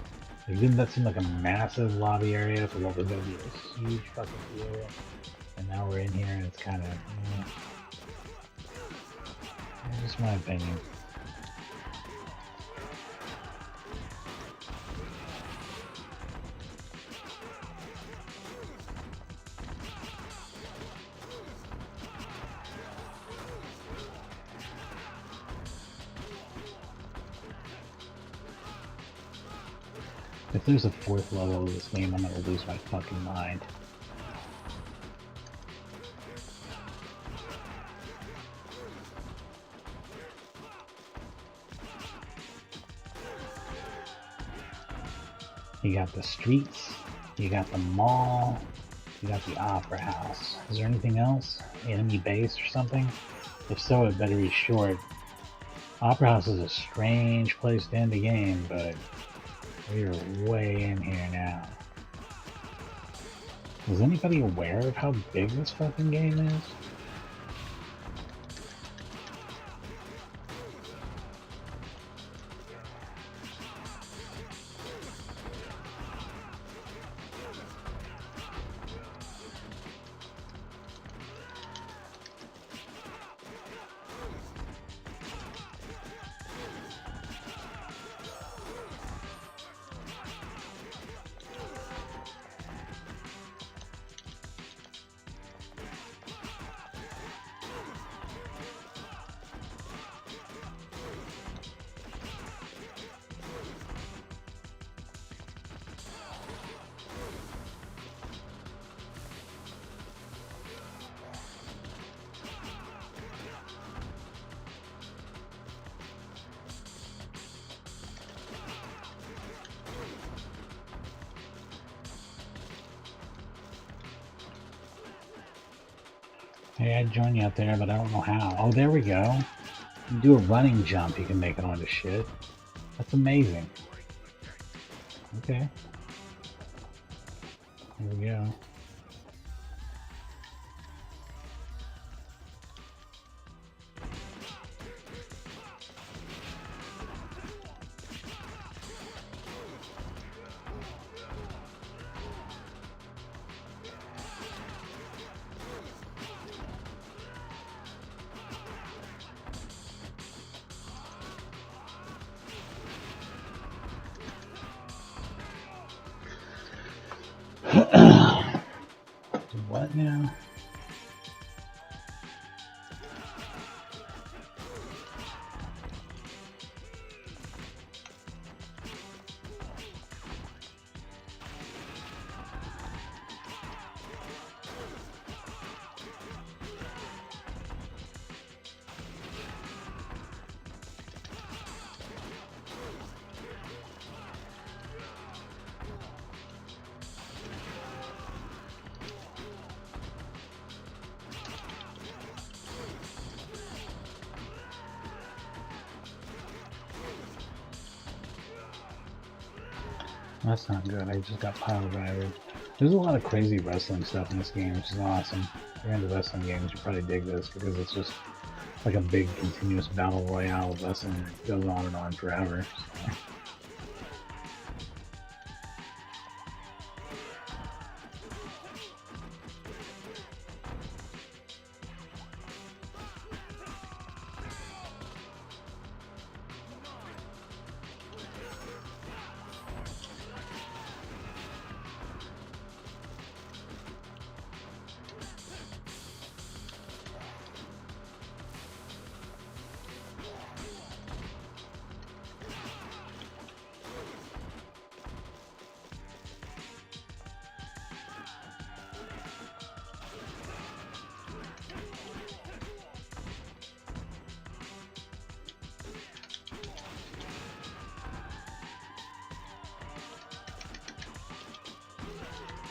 Like, didn't that seem like a massive lobby area for what was gonna be a huge fucking theater? And now we're in here and it's kind of... just my opinion. If there's a fourth level of this game, I'm gonna lose my fucking mind. You got the streets, you got the mall, you got the opera house. Is there anything else? Enemy base or something? If so, it better be short. Opera house is a strange place to end a game, but we're way in here now. Is anybody aware of how big this fucking game is? Hey, I'd join you out there, but I don't know how. Oh, there we go. You do a running jump, you can make it onto shit. That's amazing. Okay. Here we go. What now? That's not good. I just got pile driver. There's a lot of crazy wrestling stuff in this game, which is awesome. If you're into wrestling games, you probably dig this because it's just like a big continuous battle royale of wrestling that goes on and on forever. So.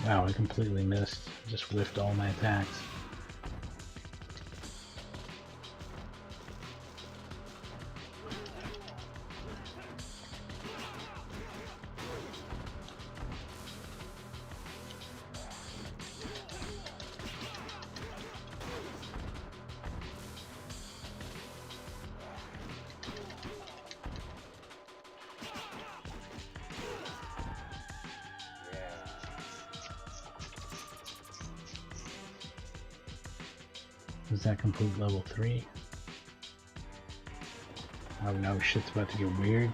Wow, I completely missed. Just whiffed all my attacks. Does that complete level 3? Oh no, shit's about to get weird.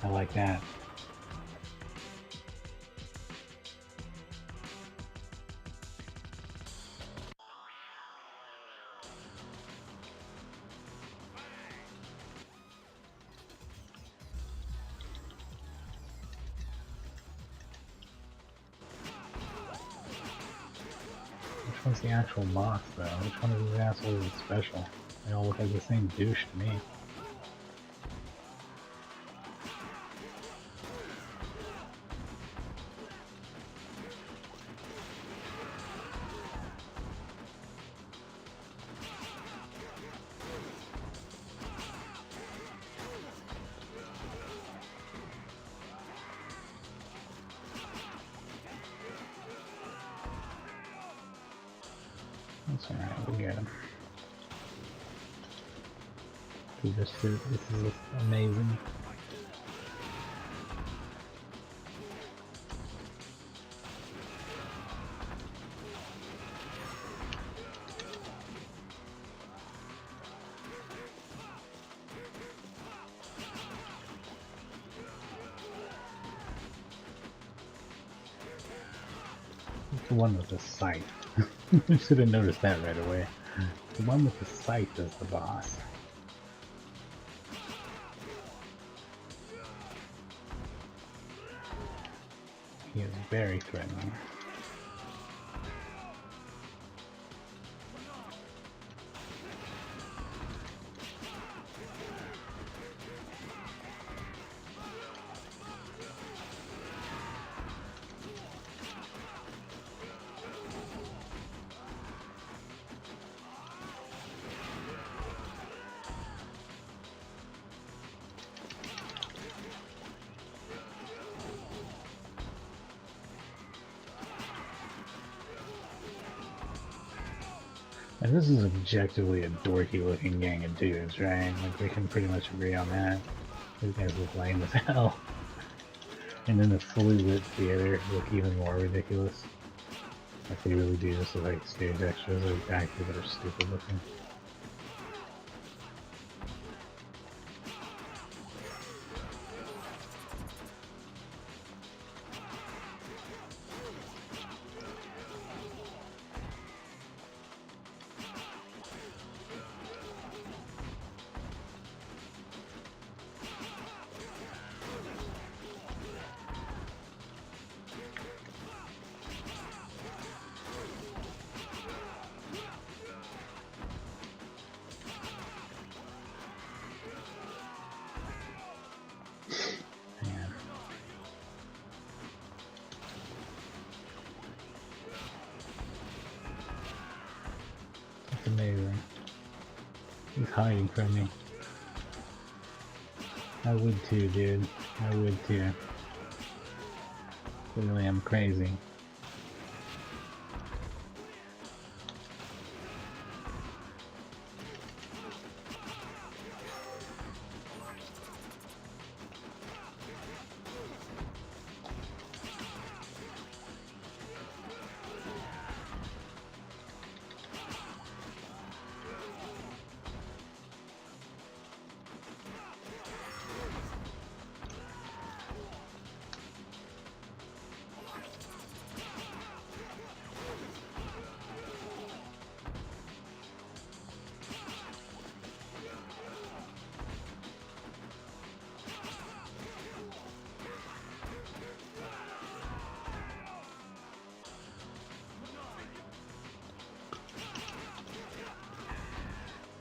I like that. Which one's the actual boss, though? Which one of these assholes is special? They all look like the same douche to me. That's alright, we'll get him. This is amazing. It's the one with the scythe. I should have noticed that right away. The one with the scythe is the boss. He is very threatening. And this is objectively a dorky looking gang of dudes, right? Like, we can pretty much agree on that. These guys look lame as hell. And in a fully lit theater, look even more ridiculous. Like, they really do just look like stage extras or actors that are stupid looking. Amazing. He's hiding from me. I would too, dude. I would too. Clearly I'm crazy.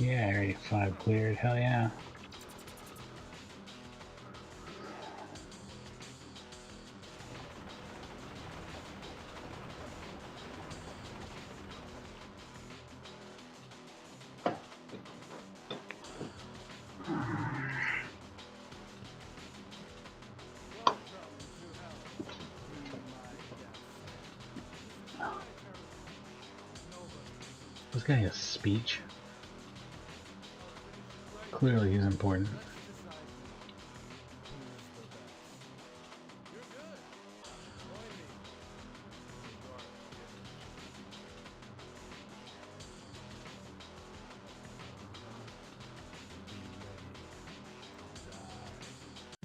Yeah, Area 5 cleared, hell yeah. This guy has speech. Clearly he's important.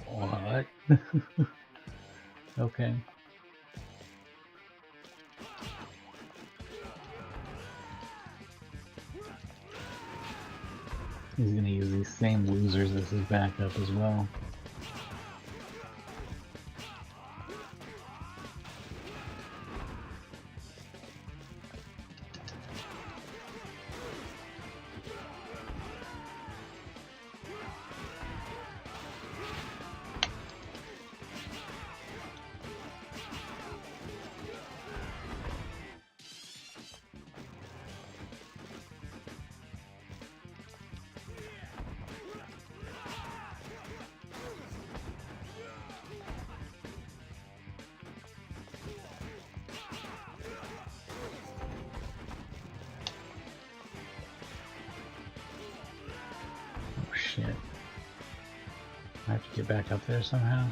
What? Okay. He's gonna use these same losers as his backup as well. Shit. I have to get back up there somehow.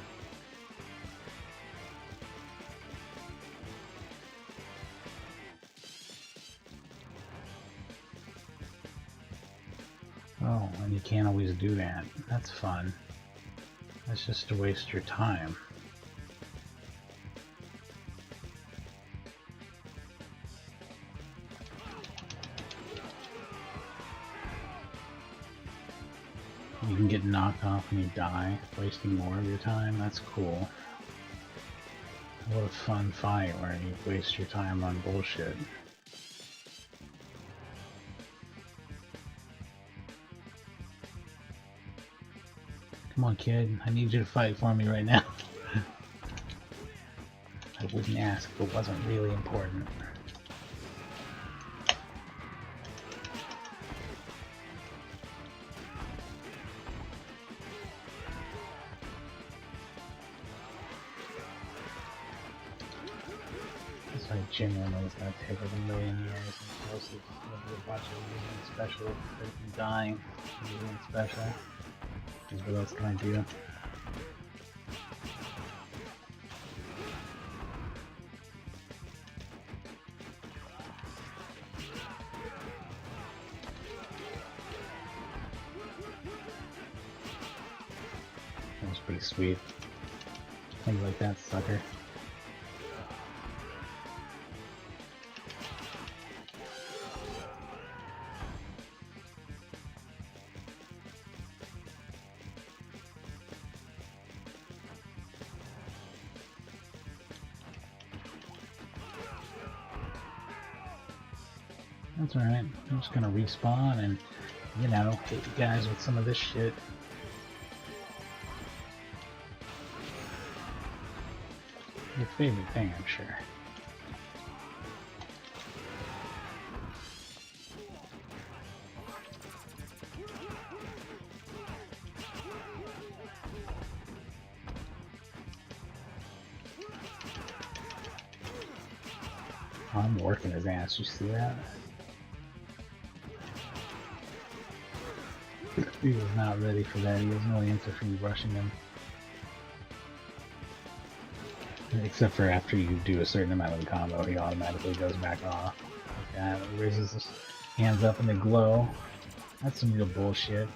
Oh, and you can't always do that. That's fun. That's just to waste your time. You can get knocked off when you die, wasting more of your time. That's cool. What a fun fight where you waste your time on bullshit. Come on, kid. I need you to fight for me right now. I wouldn't ask if it wasn't really important. This fight genuinely is gonna take like a million years. Mostly just gonna do a bunch of using special, dying, using special. Because what else can I do? That was pretty sweet. Things like that, sucker. That's alright. I'm just gonna respawn and, you know, hit you guys with some of this shit. Your favorite thing, I'm sure. Oh, I'm working his ass, you see that? He was not ready for that. He wasn't really into me rushing him. Except for after you do a certain amount of the combo, he automatically goes back off. Like that. Raises his hands up in the glow. That's some real bullshit.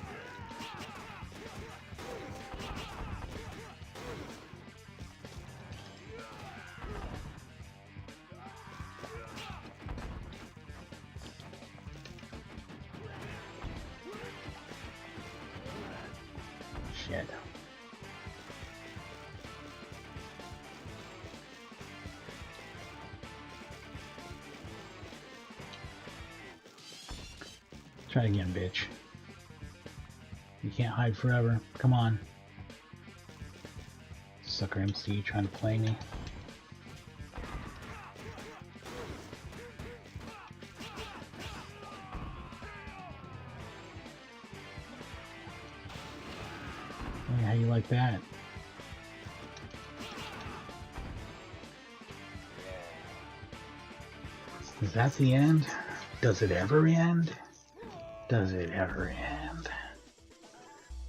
Shit. Try again, bitch. You can't hide forever. Come on. Sucker MC trying to play me. Hey, how you like that? Is that the end? Does it ever end? Does it ever end?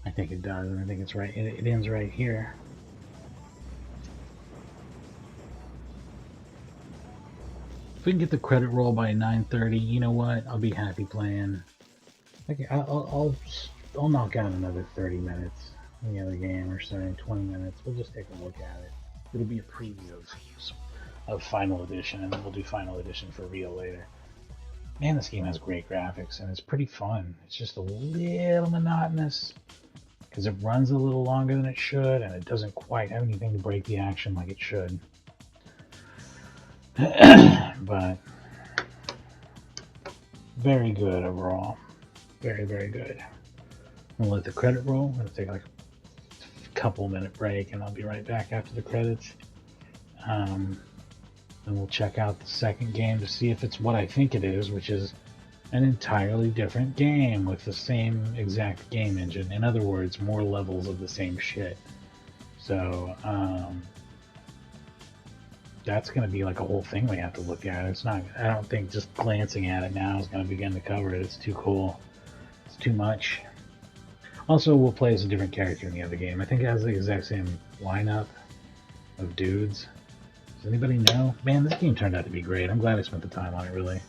I think it does, and I think it's right. It ends right here. If we can get the credit roll by 9:30, you know what? I'll be happy playing. Okay, I'll knock out another 30 minutes in the other game, or sorry, 20 minutes. We'll just take a look at it. It'll be a preview of Final Edition, and then we'll do Final Edition for real later. Man, this game has great graphics, and it's pretty fun. It's just a little monotonous, because it runs a little longer than it should, and it doesn't quite have anything to break the action like it should. But very good overall. Very, very good. We'll let the credit roll. I'm going to take like a couple minute break, and I'll be right back after the credits. And we'll check out the second game to see if it's what I think it is, which is an entirely different game with the same exact game engine. In other words, more levels of the same shit. So, that's going to be like a whole thing we have to look at. It's not, I don't think just glancing at it now is going to begin to cover it. It's too cool. It's too much. Also, we'll play as a different character in the other game. I think it has the exact same lineup of dudes. Does anybody know? Man, this game turned out to be great. I'm glad I spent the time on it, really.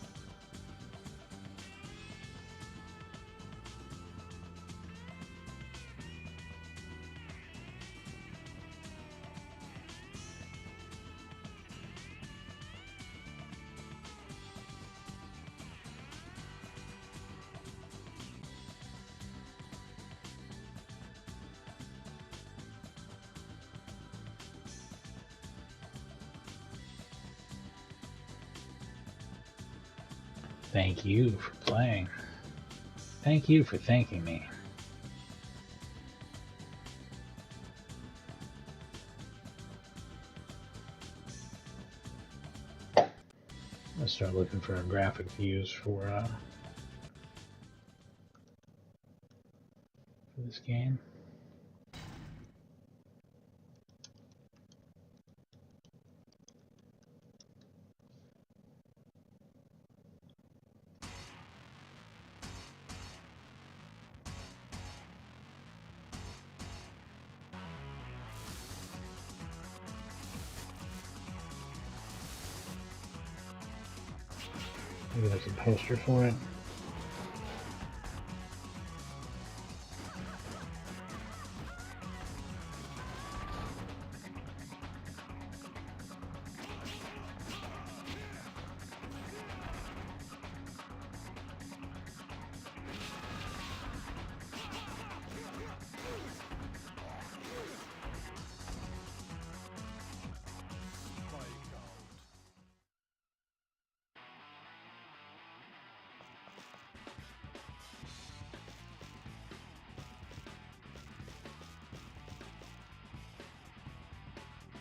Thank you for playing. Thank you for thanking me. Let's start looking for graphic views for this game. Maybe there's a poster for it.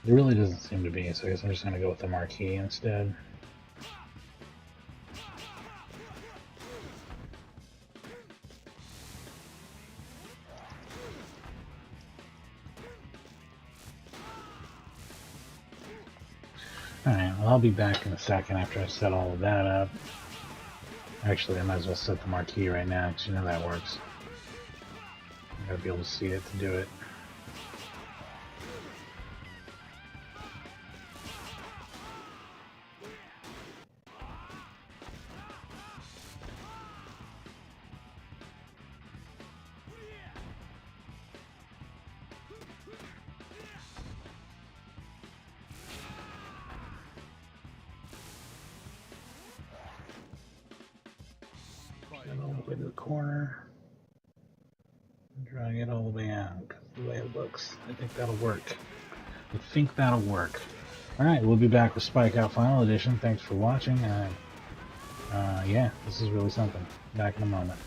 It really doesn't seem to be, so I guess I'm just going to go with the marquee instead. Alright, well, I'll be back in a second after I set all of that up. Actually, I might as well set the marquee right now, because you know that works. I gotta be able to see it to do it. Get all the way to the corner. Drag it all the way out. The way it looks. I think that'll work. I think that'll work. Alright, we'll be back with SpikeOut Final Edition. Thanks for watching. Yeah, this is really something. Back in a moment.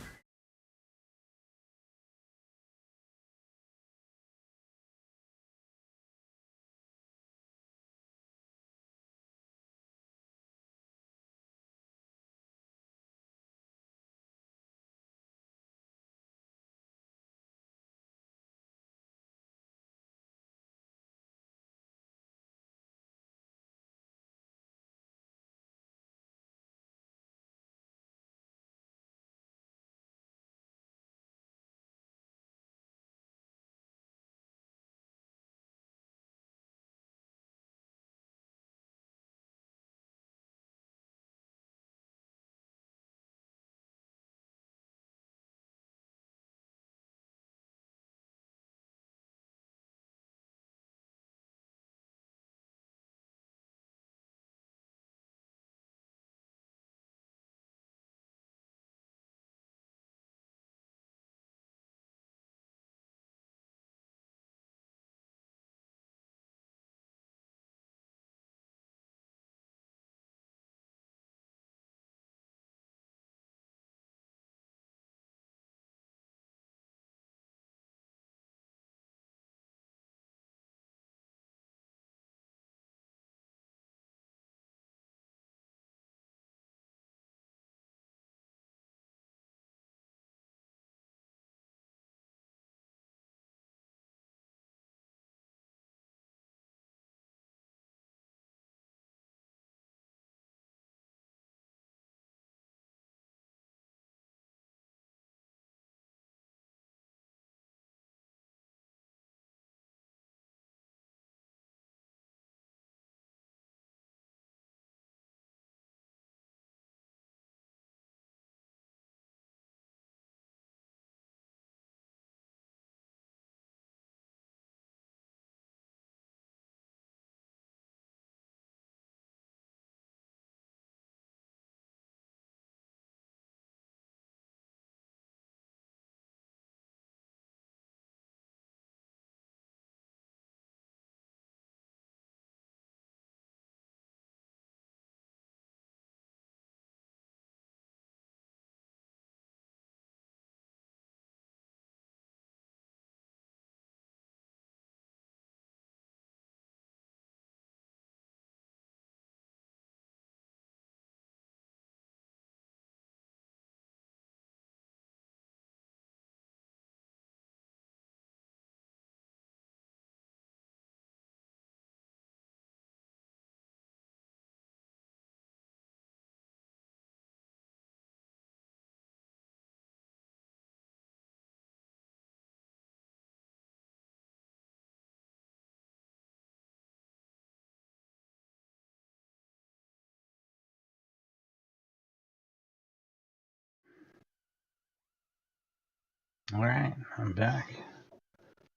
Alright, I'm back.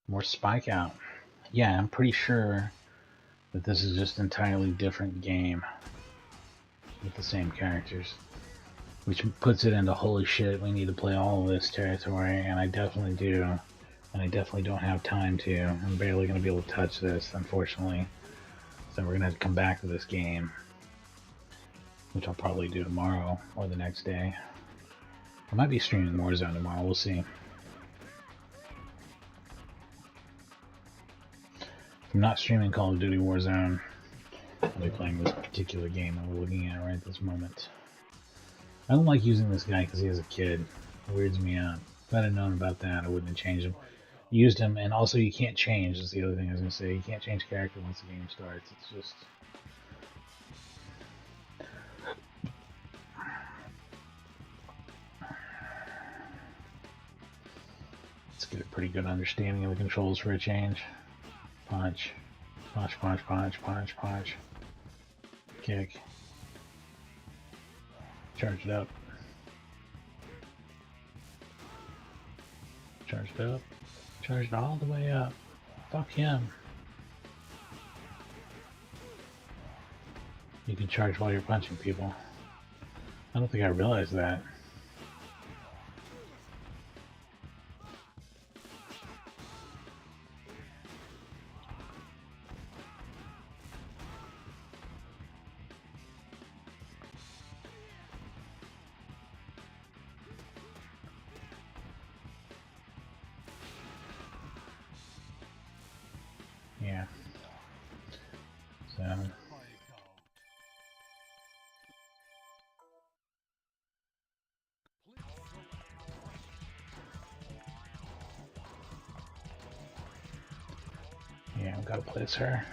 More SpikeOut. Yeah, I'm pretty sure that this is just an entirely different game with the same characters. Which puts it into holy shit, we need to play all of this territory, and I definitely do. And I definitely don't have time to. I'm barely going to be able to touch this, unfortunately. So we're going to have to come back to this game. Which I'll probably do tomorrow or the next day. I might be streaming Warzone tomorrow, we'll see. If I'm not streaming Call of Duty Warzone, I'll be playing this particular game that we're looking at right at this moment. I don't like using this guy because he has a kid. It weirds me out. If I'd have known about that, I wouldn't have changed him. Used him, and also you can't change, is the other thing I was going to say. You can't change character once the game starts. It's just... Let's get a pretty good understanding of the controls for a change. Punch. Punch, punch, punch, punch, punch. Kick. Charge it up. Charge it up. Charge it all the way up. Fuck him. You can charge while you're punching people. I don't think I realized that. Yeah. So... yeah, I've got to place her.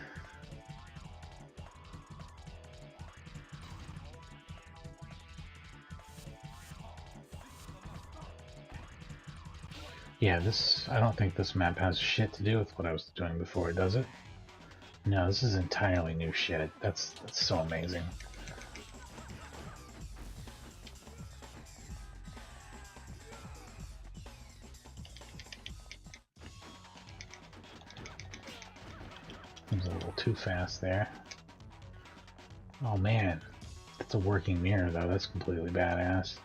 Yeah, this... I don't think this map has shit to do with what I was doing before, does it? No, this is entirely new shit. That's so amazing. It was a little too fast there. Oh man, that's a working mirror though. That's completely badass.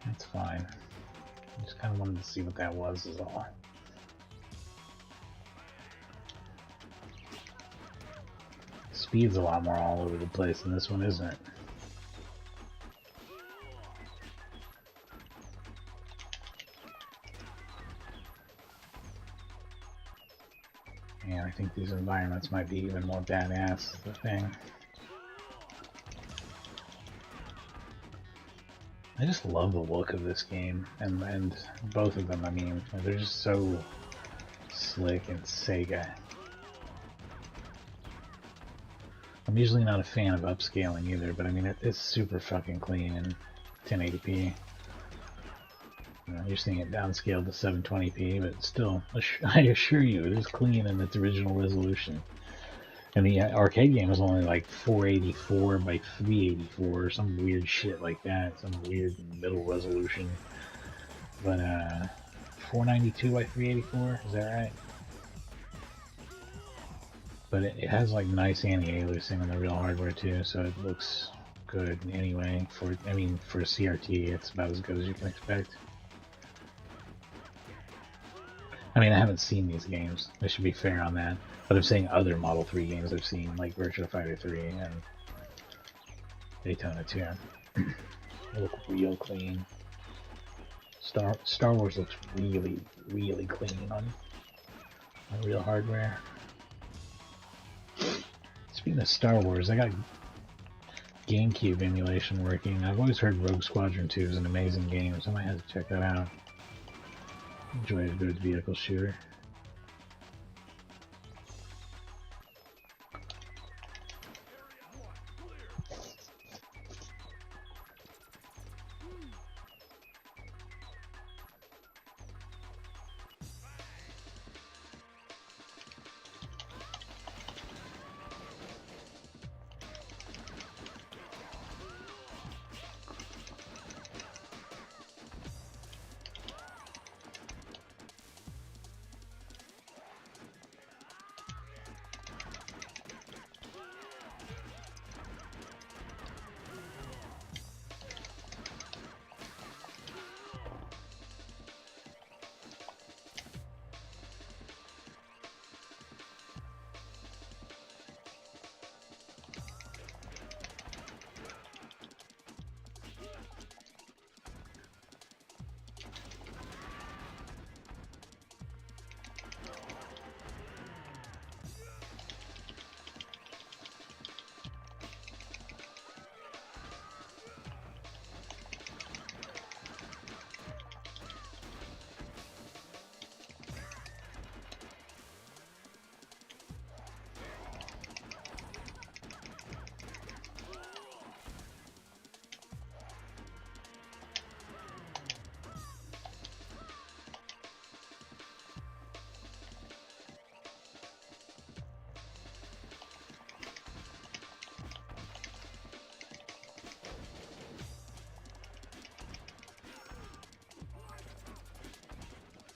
That's fine. I just kind of wanted to see what that was, is all. Speed's a lot more all over the place than this one, isn't it? Yeah, I think these environments might be even more badass, is the thing. I just love the look of this game, and both of them, I mean, they're just so slick and Sega. I'm usually not a fan of upscaling either, but I mean, it's super fucking clean in 1080p. You know, you're seeing it downscaled to 720p, but still, I assure you, it is clean in its original resolution. And the arcade game is only like 484 by 384 or some weird shit like that, some weird middle resolution. But 492 by 384, is that right? But it has like nice anti-aliasing on the real hardware too, so it looks good anyway. For for a CRT, it's about as good as you can expect. I mean, I haven't seen these games. I should be fair on that. But I'm saying other Model 3 games I've seen, like Virtua Fighter 3 and Daytona 2. They look real clean. Star Wars looks really, really clean on real hardware. Speaking of Star Wars, I got GameCube emulation working. I've always heard Rogue Squadron 2 is an amazing game, so I might have to check that out. Enjoy a good vehicle shooter.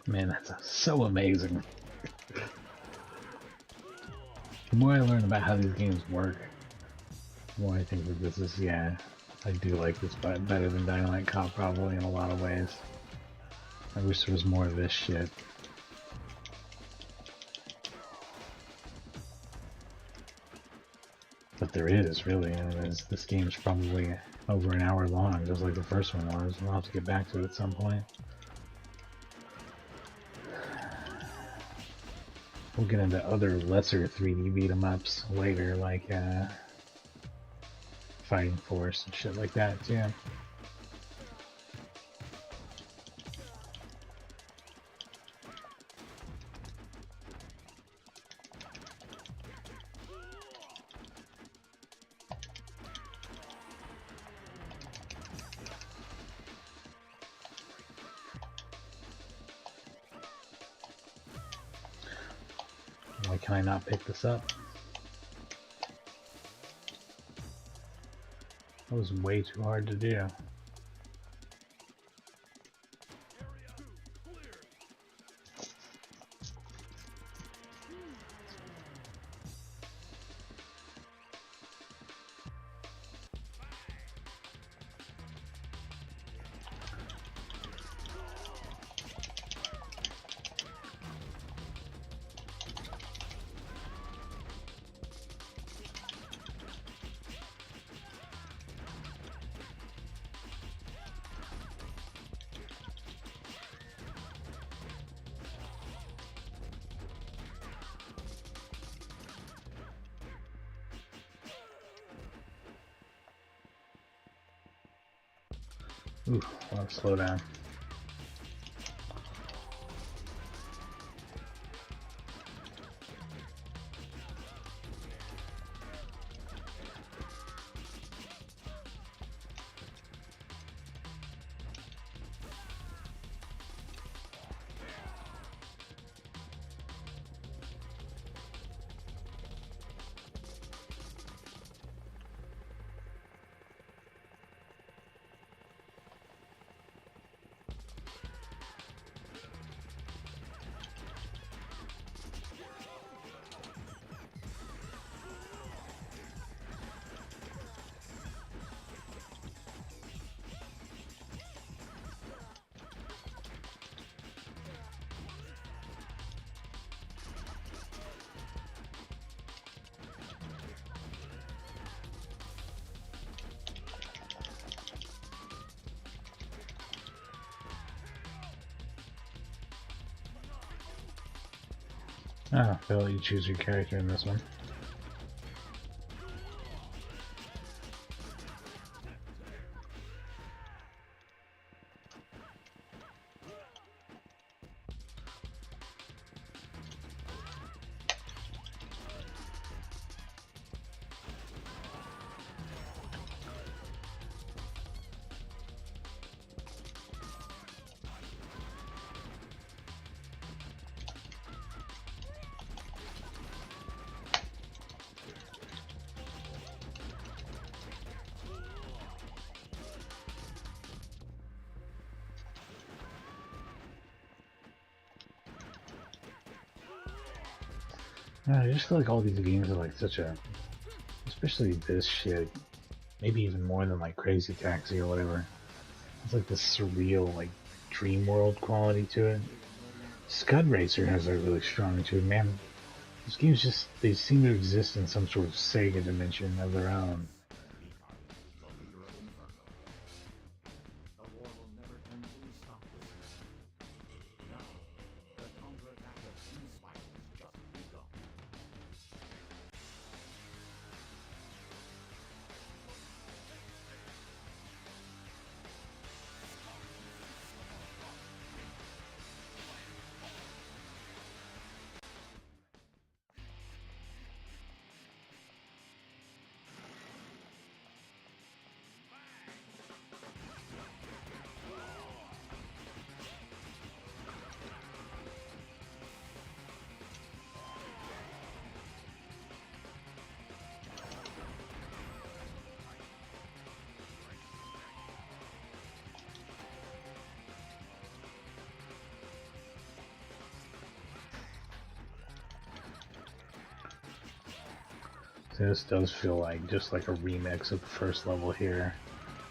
Man, that's so amazing. The more I learn about how these games work, the more I think that this is, yeah, I do like this better than Dynamite Cop probably in a lot of ways. I wish there was more of this shit. But there is, really. I mean, this game's probably over an hour long, just like the first one was. We'll have to get back to it at some point. We'll get into other lesser 3D beat-em-ups later, like Fighting Force and shit like that, too. Why can I not pick this up? That was way too hard to do. Ooh, a lot of slowdown. Ah, Phil, you choose your character in this one. I just feel like all these games are like such a, especially this shit, maybe even more than like Crazy Taxi or whatever. It's like this surreal, like dream world quality to it. Scud Racer has a really strong to it, man. These games just, they seem to exist in some sort of Sega dimension of their own. So this does feel like just like a remix of the first level here.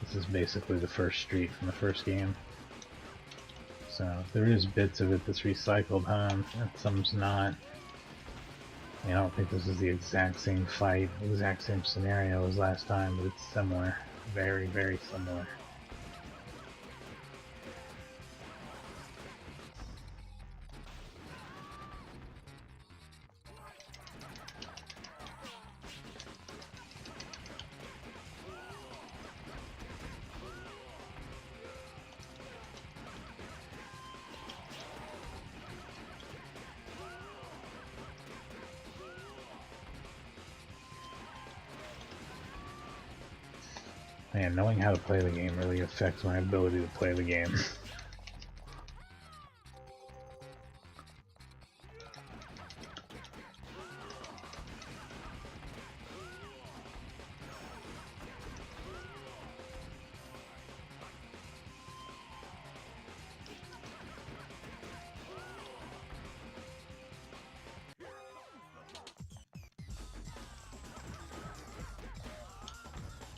This is basically the first street from the first game. So there is bits of it that's recycled, huh? And some's not. I don't think this is the exact same fight, exact same scenario as last time, but it's similar. Very, very similar. Man, knowing how to play the game really affects my ability to play the game.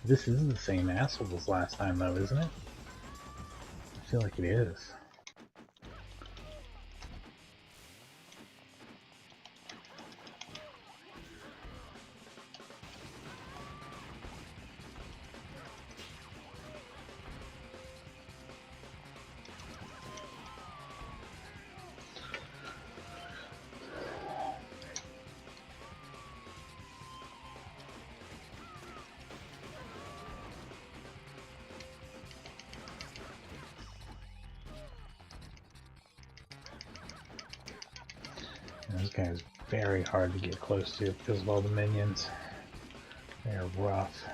This is the same asshole as last time though, isn't it? I feel like it is. This guy is very hard to get close to because of all the minions. They are rough.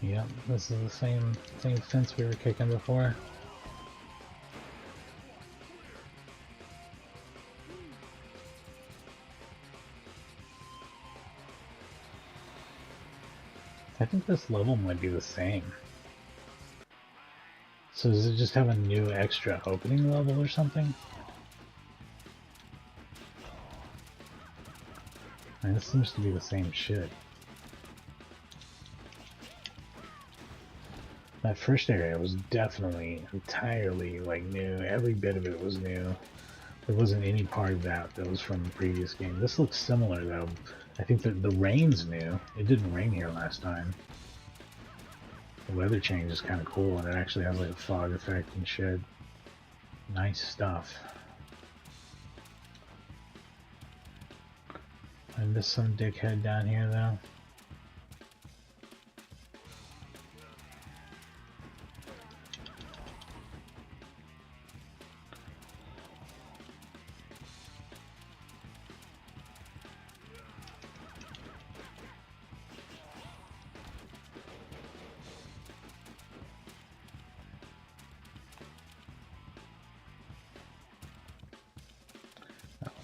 Yep, this is the same fence we were kicking before. I think this level might be the same. So does it just have a new extra opening level or something? Man, this seems to be the same shit. That first area was definitely entirely like new. Every bit of it was new. There wasn't any part of that was from the previous game. This looks similar though. I think that the rain's new. It didn't rain here last time. The weather change is kind of cool, and it actually has like a fog effect and shit. Nice stuff. I missed some dickhead down here though.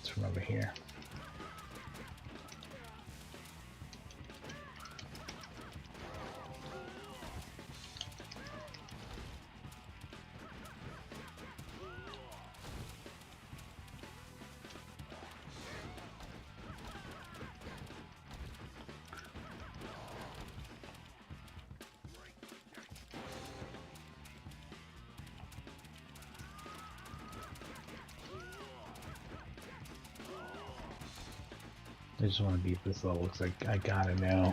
From over here. I just want to beat this level because I gotta know.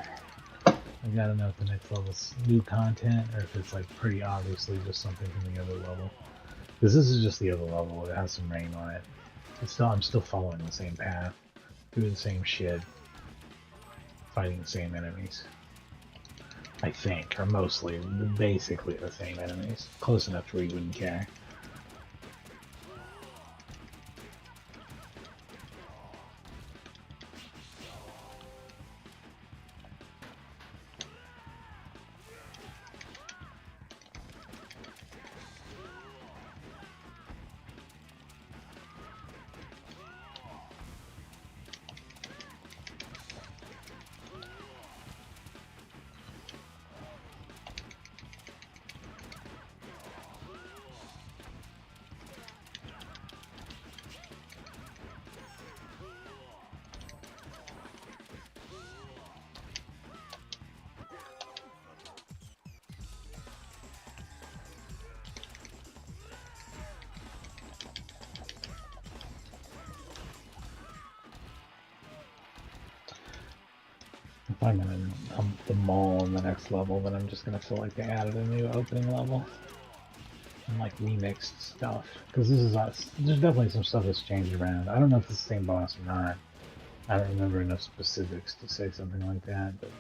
I gotta know if the next level's new content or if it's like pretty obviously just something from the other level. Because this is just the other level. It has some rain on it. I'm still following the same path, doing the same shit, fighting the same enemies. I think, or mostly, basically the same enemies. Close enough to where you wouldn't care. I'm gonna hump the mall in the next level, but I'm just gonna feel like they added a new opening level and like remixed stuff, because this is there's definitely some stuff that's changed around. I don't know if it's the same boss or not. I don't remember enough specifics to say something like that, but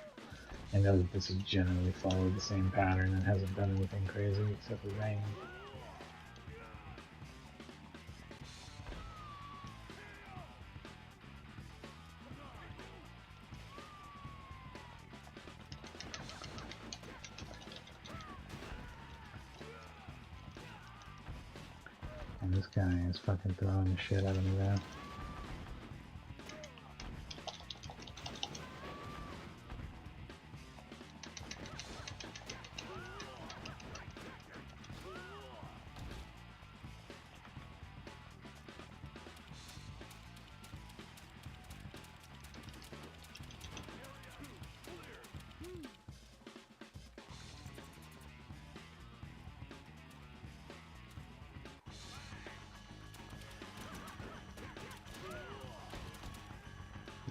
I know that this has generally followed the same pattern and hasn't done anything crazy except for rain. And this guy is fucking throwing the shit out of me though.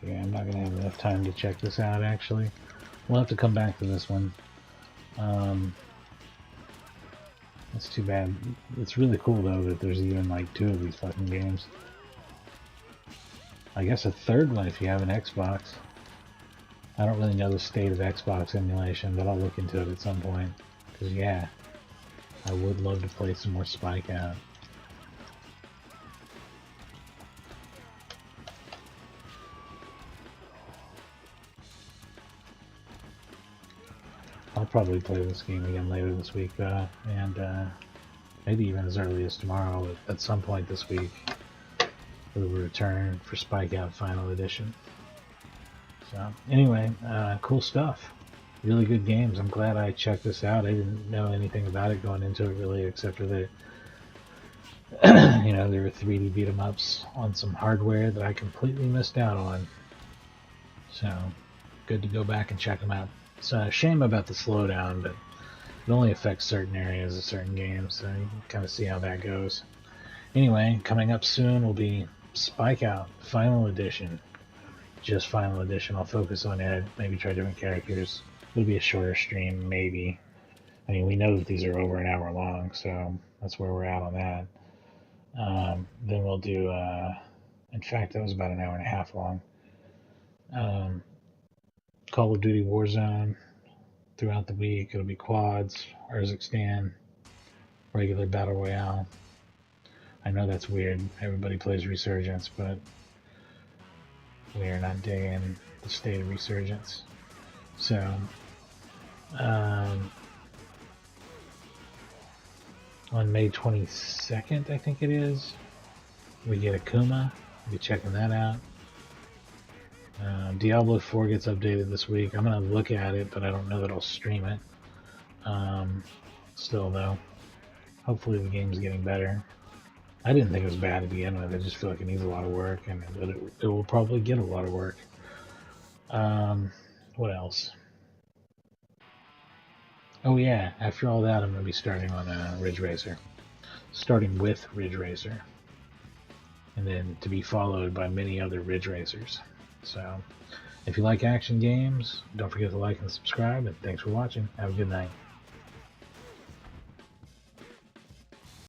Yeah, I'm not gonna have enough time to check this out actually. We'll have to come back to this one. That's too bad. It's really cool though that there's even like 2 of these fucking games. I guess a third one if you have an Xbox. I don't really know the state of Xbox emulation, but I'll look into it at some point. Because yeah, I would love to play some more SpikeOut. I'll probably play this game again later this week though, and maybe even as early as tomorrow at some point this week for the return for SpikeOut Final Edition. So anyway, cool stuff. Really good games. I'm glad I checked this out. I didn't know anything about it going into it really, except for that you know, there were 3D beat 'em ups on some hardware that I completely missed out on. So good to go back and check them out. It's a shame about the slowdown, but it only affects certain areas of certain games, so you can kind of see how that goes. Anyway, coming up soon will be SpikeOut Final Edition. Just Final Edition. I'll focus on it, maybe try different characters. It'll be a shorter stream, maybe. I mean, we know that these are over an hour long, so that's where we're at on that. Then we'll do, in fact, that was about an hour and a half long. Call of Duty Warzone throughout the week. It'll be quads, Urzikstan, regular Battle Royale. I know that's weird. Everybody plays Resurgence, but we are not digging the state of Resurgence. So, on May 22nd, I think it is, we get Akuma. We'll be checking that out. Diablo 4 gets updated this week. I'm going to look at it, but I don't know that I'll stream it. Still, though, hopefully the game's getting better. I didn't think it was bad to begin with. I just feel like it needs a lot of work, and it will probably get a lot of work. What else? Oh yeah, after all that, I'm going to be starting on Ridge Racer. Starting with Ridge Racer. And then to be followed by many other Ridge Racers. So, if you like action games, don't forget to like and subscribe, and thanks for watching. Have a good night.